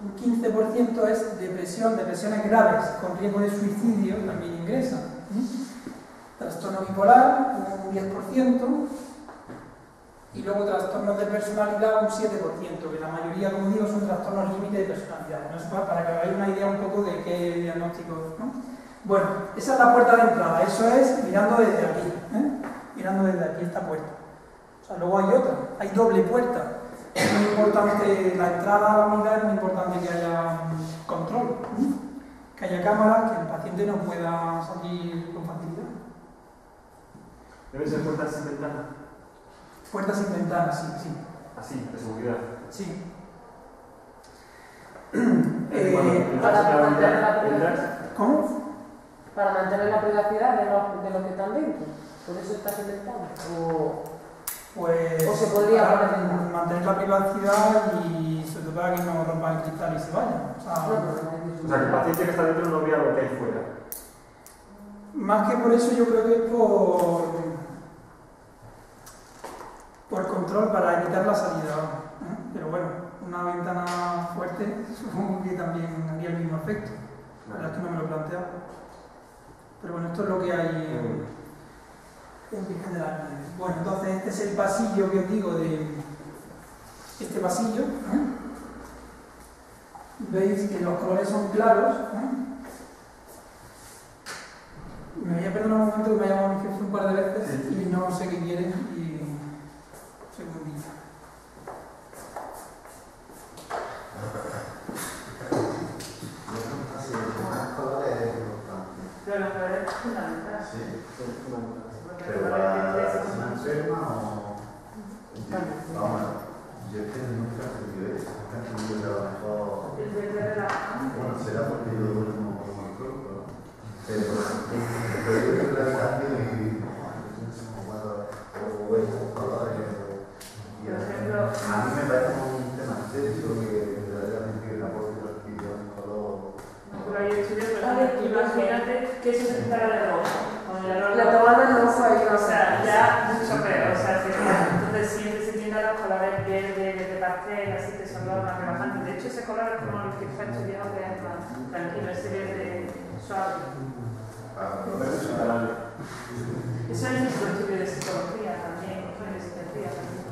un 15% es depresiones graves con riesgo de suicidio, también ingresan. Trastorno bipolar, un 10%, y luego trastornos de personalidad, un 7%, que la mayoría, como digo, son trastornos límite de personalidad. ¿No? Es para que hagáis una idea un poco de qué diagnóstico, ¿no? Bueno, esa es la puerta de entrada, eso es mirando desde aquí, mirando desde aquí esta puerta. O sea, luego hay otra, hay doble puerta. Es muy importante, la entrada a la unidad es muy importante que haya control, que haya cámaras, que el paciente no pueda salir con facilidad. ¿Deben ser puertas sin ventanas? Puertas sin ventanas, sí. Así, de seguridad. Sí. Para mantener la privacidad. ¿Cómo? Para mantener la privacidad de los que están dentro. ¿Por eso está sin ventanas? Pues ¿O se podría para mantener la privacidad y sobre todo para que no rompan el cristal y se vayan. O sea, que el paciente que está dentro no vea lo que hay fuera. Más que por eso, yo creo que es por control, para evitar la salida. Pero bueno, una ventana fuerte supongo que también haría el mismo efecto. La verdad es que no me lo he planteado. Pero bueno, esto es lo que hay en Virgen de las Nieves. Bueno, entonces este es el pasillo que os digo de este pasillo. Veis que los colores son claros. Me voy a perdonar un momento que me ha llamado mi jefe un par de veces y no sé qué quiere. Segundito. Pero los colores es fundamental. Sí, pero para una enferma o... Vamos, yo es que nunca he entendido eso. Nunca he entendido que a lo mejor... Bueno, será porque yo duermo como el cuerpo, ¿no? Pero yo creo que la habitación y... O esos colores... Y a mí me parece como un tema serio que verdaderamente que la voz de los tíos en color... Pero hay estudios, imagínate que eso se separa de rojo. La tomada no fue O sea, ya mucho peor. O sea, entonces siempre se tiende a los colores verdes, de pastel, así que son los más relajantes. De hecho, ese color es como el que está estudiado, que es más tranquilo, ese verde suave. Eso es nuestro estudio de psicología también, de psiquiatría también.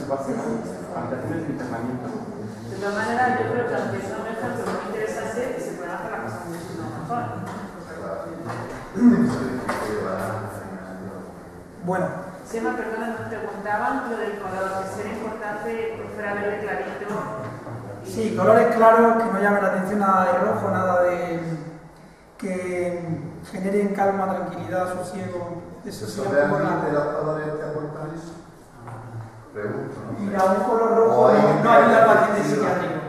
ocupacional, habitaciones de internamiento. De todas maneras, yo creo que aunque son ejemplos muy interesantes, se pueden hacer las cosas muchísimo mejor. Bueno. Sí, me perdona, nos preguntaban lo del color, que sería importante que fuera verde clarito. Sí, colores claros, que no llamen la atención nada de rojo, nada de que generen calma, tranquilidad, sosiego. Eso sí. ¿Realmente los colores te aportan eso? Pregunto, ¿no? Mira, un color rojo no ayuda al paciente psiquiátrico,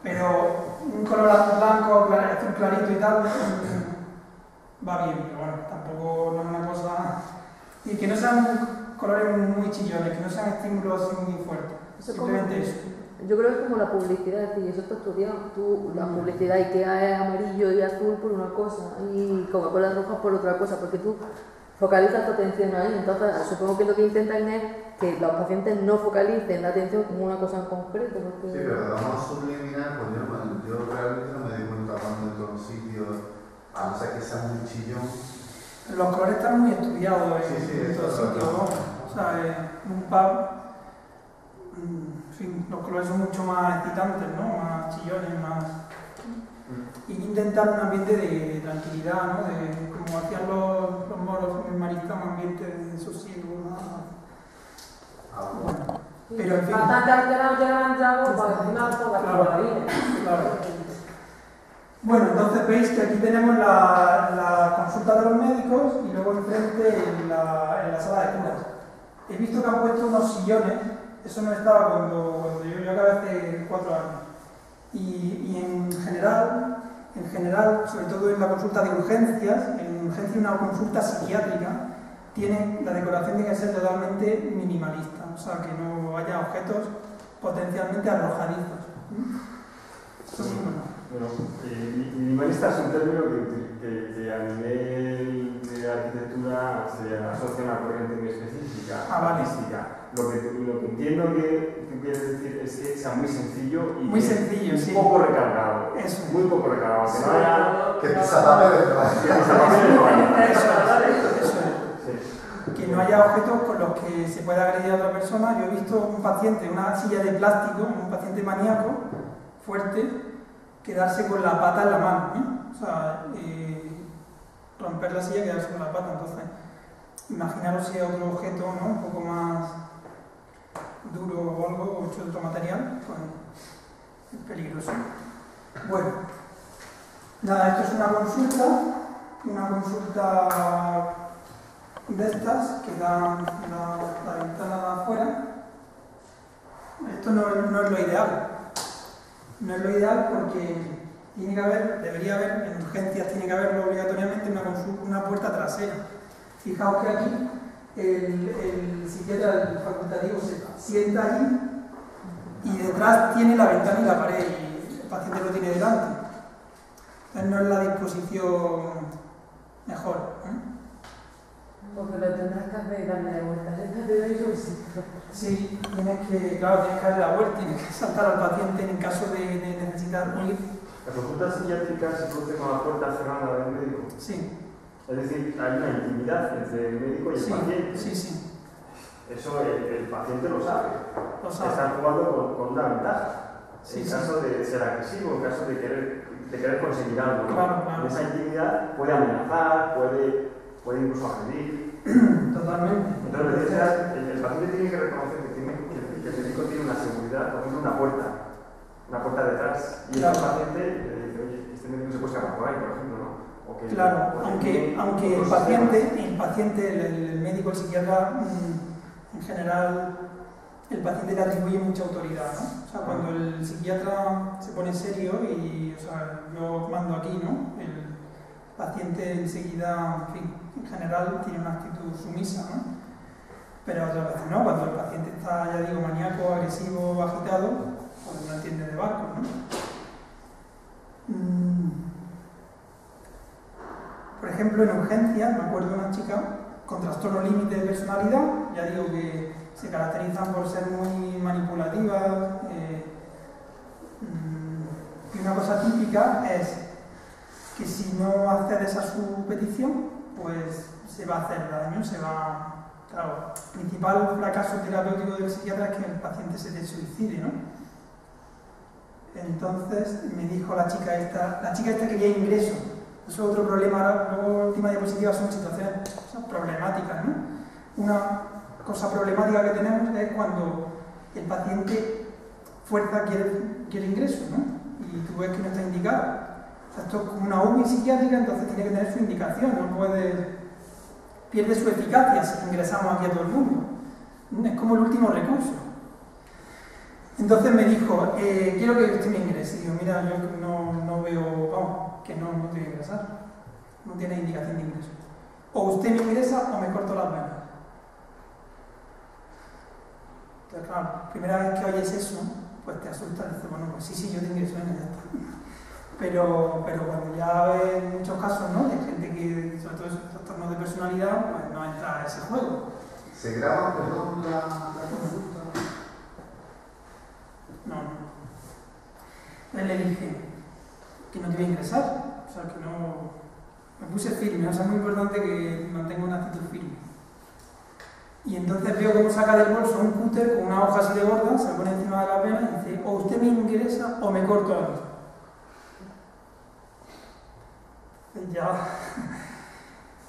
pero un color azul blanco, azul clarito y tal, va bien, pero bueno, tampoco no es una cosa. Y que no sean colores muy chillones, que no sean estímulos muy fuertes. Simplemente eso. Yo creo que es como la publicidad, es decir, eso está estudiado. Tú, la publicidad IKEA es amarillo y azul por una cosa, y Coca-Cola roja por otra cosa, porque tú focalizas tu atención ahí. Entonces, supongo que lo que intentan es que los pacientes no focalicen la atención como una cosa en concreto. Porque... Sí, pero de vamos a subliminar, pues yo realmente no me di cuenta cuando entro en un sitio, a no ser que sea muy chillón. Los colores están muy estudiados en todos sitios, ¿no? O sea, en un pub, en fin, los colores son mucho más excitantes, ¿no? Más chillones, más... Y intentar un ambiente de tranquilidad, ¿no? De, como hacían los moros en el Marista, un ambiente de sosiego, ¿no? Bueno, pero en fin... Bastante alterado ya han entrado para encima de toda la vida. Claro. Bueno, entonces veis que aquí tenemos la consulta de los médicos y luego enfrente en la sala de curas. He visto que han puesto unos sillones, eso no estaba cuando yo acabé hace 4 años. Y en general, sobre todo en la consulta de urgencias, en urgencia una consulta psiquiátrica, la decoración tiene que ser totalmente minimalista, o sea, que no haya objetos potencialmente arrojadizos. Eso es muy bueno. Bueno, minimalista es un término que a nivel de arquitectura se asocia a una corriente muy específica, artística. Lo que entiendo que quieres decir es que sea muy sencillo y muy sencillo, sí. Poco recargado. Eso. Muy poco recargado. Que no haya... Que te salame de Que no haya objetos con los que se pueda agredir a otra persona. Yo he visto un paciente en una silla de plástico, un paciente maníaco, fuerte, quedarse con la pata en la mano, ¿eh? O sea, romper la silla y quedarse con la pata. Entonces, imaginaros si hay otro objeto, ¿no? Un poco más duro o algo, o hecho de otro material, pues es peligroso. Bueno, nada, esto es una consulta de estas que dan la ventana de afuera. Esto no es lo ideal. No es lo ideal porque debería haber, en urgencias tiene que haber obligatoriamente una puerta trasera. Fijaos que aquí el psiquiatra, el facultativo, se sienta allí y detrás tiene la ventana y la pared y el paciente lo tiene delante. Entonces no es la disposición mejor. Porque lo tendrás que hacer y darle la vuelta. Sí, tienes que darle la vuelta, tienes que saltar al paciente en caso de necesitar huir. ¿La consulta psiquiátrica se produce con la puerta cerrada del médico? Sí. Es decir, hay una intimidad entre el médico y el paciente. Sí. Eso el paciente lo sabe. Está jugando con una ventaja. En caso de ser agresivo, en caso de querer conseguir algo. ¿no? Claro. En esa intimidad puede amenazar, puede incluso agredir. Totalmente. Entonces, el paciente tiene que reconocer que el médico tiene una seguridad, por ejemplo, una puerta detrás. Y el paciente le dice, oye, este médico se puede escapar por ahí, por ejemplo, ¿no? Claro, aunque el paciente, el médico, el psiquiatra, en general, el paciente le atribuye mucha autoridad, ¿no? O sea, cuando el psiquiatra se pone serio y, o sea, yo mando aquí, ¿no? El paciente enseguida, en fin, en general tiene una actitud sumisa, ¿no? Pero otras veces no, cuando el paciente está, ya digo, maníaco, agresivo, agitado, pues no entiende de barcos, ¿no? Por ejemplo, en urgencias, me acuerdo de una chica con trastorno límite de personalidad, ya digo que se caracterizan por ser muy manipulativas, y una cosa típica es que si no accedes a su petición, pues se va a hacer daño, se va Claro, el principal fracaso terapéutico del psiquiatra es que el paciente se suicide, ¿no? Entonces me dijo la chica esta quería ingreso. Eso es otro problema. Ahora, luego la última diapositiva son situaciones problemáticas, ¿no? Una cosa problemática que tenemos es cuando el paciente fuerza quiere ingreso, ¿no? Y tú ves que no está indicado. O sea, esto es como una UBI psiquiátrica, entonces tiene que tener su indicación, no puede... pierde su eficacia si ingresamos aquí a todo el mundo. Es como el último recurso. Entonces me dijo, quiero que usted me ingrese. Y digo, mira, yo no veo, vamos, que no te voy a ingresar. No tiene indicación de ingreso. O usted me ingresa o me corto las venas. Entonces, claro, primera vez que oyes eso, pues te asustas y dices, bueno, pues sí, yo te ingreso, venga, ya está. Pero cuando ya ves muchos casos, ¿no? De gente que, sobre todo esos trastornos de personalidad, pues no entra a ese juego. ¿Se graba, perdón, la consulta? No. Entonces le dije que no te voy a ingresar, o sea, que no... Me puse firme, o sea, es muy importante que mantenga una actitud firme. Y entonces veo cómo saca del bolso un cúter con una hoja así de gorda, se la pone encima de la pena y dice, o usted me ingresa o me corto a mí. Ya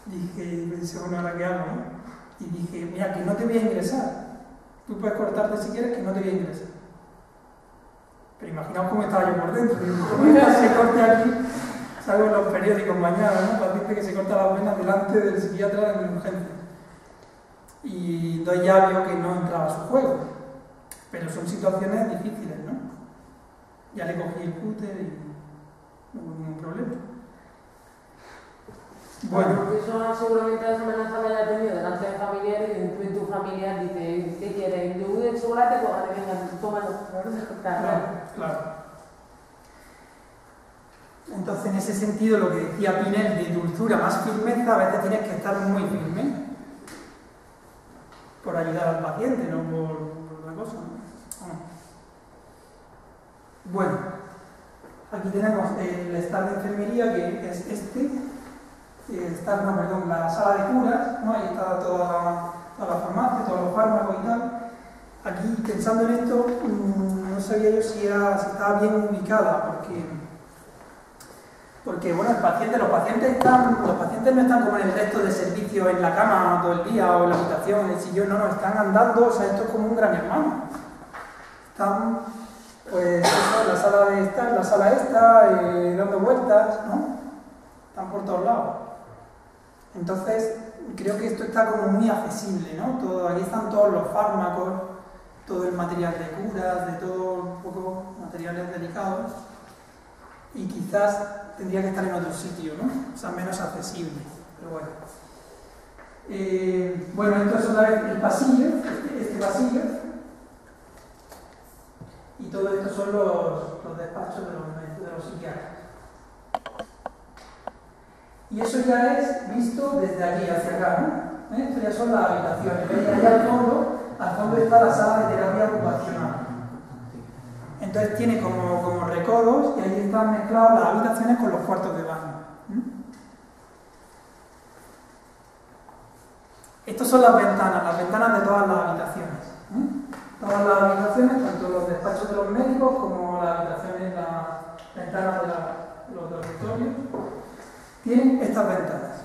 dije, pensé, bueno, ¿ahora qué hago? Y dije, mira, que no te voy a ingresar. Tú puedes cortarte si quieres, que no te voy a ingresar. Pero imaginaos cómo estaba yo por dentro. ¿Cómo se corte aquí? Salgo en los periódicos mañana, ¿no? Paciente que se corta las venas delante del psiquiatra en urgencia. Y entonces ya vio que no entraba a su juego. Pero son situaciones difíciles, ¿no? Ya le cogí el cúter y no hubo ningún problema. Bueno. Porque eso seguramente esa amenaza la haya tenido delante de familiares y en tu familiar dice, ¿qué quieres? ¿Yo voy de chocolate? Pues vale, venga, tómalo. Claro. Entonces, en ese sentido, lo que decía Pinel de dulzura más firmeza, a veces tienes que estar muy firme por ayudar al paciente, no por otra cosa, ¿no? Bueno, aquí tenemos el estar de enfermería, que es la sala de curas, ¿no? Ahí está toda la farmacia, todos los fármacos y tal. Aquí, pensando en esto, no sabía yo si estaba bien ubicada, porque bueno, los pacientes no están como en el resto de servicios en la cama todo el día o en la habitación, en el sillón, no, están andando, o sea, esto es como un gran hermano. Están, pues, en la sala de estar, la sala esta, dando vueltas, ¿no? Están por todos lados. Entonces, creo que esto está como muy accesible, ¿no? Aquí están todos los fármacos, todo el material de curas, de todo un poco materiales delicados, y quizás tendría que estar en otro sitio, ¿no? O sea, menos accesible, pero bueno. Bueno, esto es otra vez el pasillo, este pasillo, y todo esto son los despachos de los psiquiatras. Y eso ya es visto desde aquí hacia acá, ¿no? Esto ya son las habitaciones. ¿Veis? Allá al fondo está la sala de terapia ocupacional. Entonces tiene como recodos y ahí están mezcladas las habitaciones con los cuartos de baño. Estas son las ventanas de todas las habitaciones. Todas las habitaciones, tanto los despachos de los médicos como las habitaciones, las ventanas de los dormitorios, tienen estas ventanas.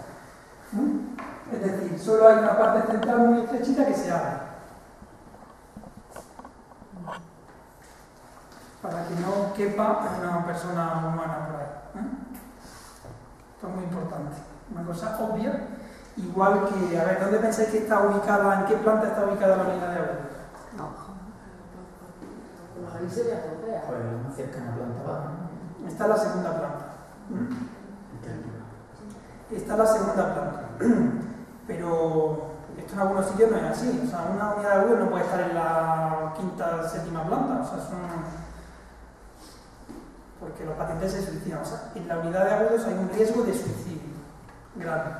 Es decir, solo hay una parte central muy estrechita que se abre. Para que no quepa una persona humana por ahí. Esto es muy importante. Una cosa obvia, igual que, a ver, ¿dónde pensáis que está ubicada, en qué planta está ubicada la unidad de audio? No. Ahí se ve a tope. Pues cerca de la planta baja. Esta es la segunda planta. Esta es la segunda planta. Pero esto en algunos sitios no es así. O sea, una unidad de audio no puede estar en la quinta, séptima planta. O sea, porque los pacientes se suicidan. O sea, en la unidad de agudos hay un riesgo de suicidio grave.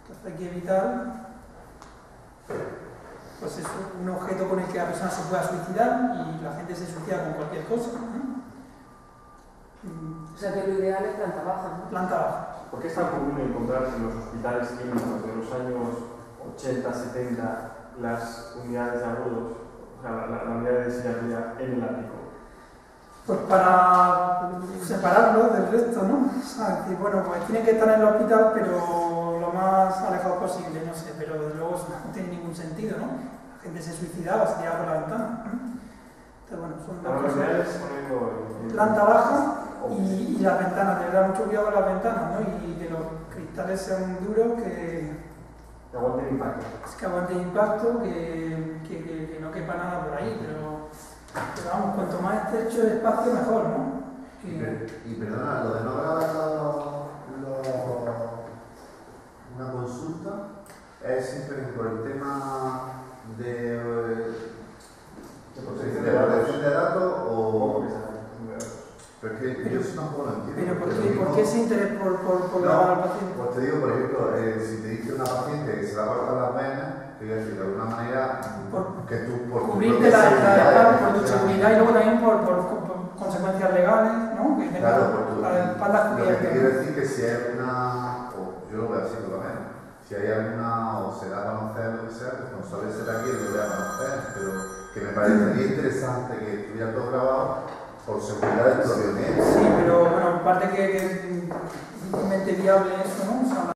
Entonces hay que evitar, pues eso, un objeto con el que la persona se pueda suicidar y la gente se suicida con cualquier cosa. O sea que lo ideal es planta baja, ¿no? Planta baja. ¿por qué es tan común encontrar en los hospitales clínicos de los años 80, 70 las unidades de agudos, o sea, la unidad de psiquiatría en el ático? Pues para separarlo del resto, ¿no? O sea, decir, bueno, pues tienen que estar en el hospital, pero lo más alejado posible, no sé, pero desde luego no tiene ningún sentido, ¿no? La gente se suicidaba, se tiraba por la ventana. Entonces, bueno, son dos cosas. Planta baja y las ventanas, de verdad, mucho cuidado con las ventanas, ¿no? Y que los cristales sean duros, que aguanten impacto. Que aguanten impacto, que no quepa nada por ahí, pero vamos, cuanto más estrecho el espacio, mejor, ¿no? Y perdona, lo de no grabar una consulta es simplemente por el tema de protección de datos o... Porque yo eso tampoco lo entiendo. ¿Pero por qué ese interés por grabar al paciente? Pues te digo, por ejemplo, si te dice una paciente que se va a cortar las venas, te voy a decir de alguna manera que tú por cubrirte la espalda por tu seguridad y luego también por consecuencias legales, ¿no? Que claro, por tu espaldas lo que cubiertas. te quiero decir que si hay alguna, o yo lo veo así por lo menos, si hay alguna, o se da a conocer lo que sea, el responsable será quien lo dé a conocer, pero que me parecería interesante que estuviera todo grabado por seguridad del propio medio. Sí, pero bueno, aparte que es difícilmente viable eso, ¿no? O sea,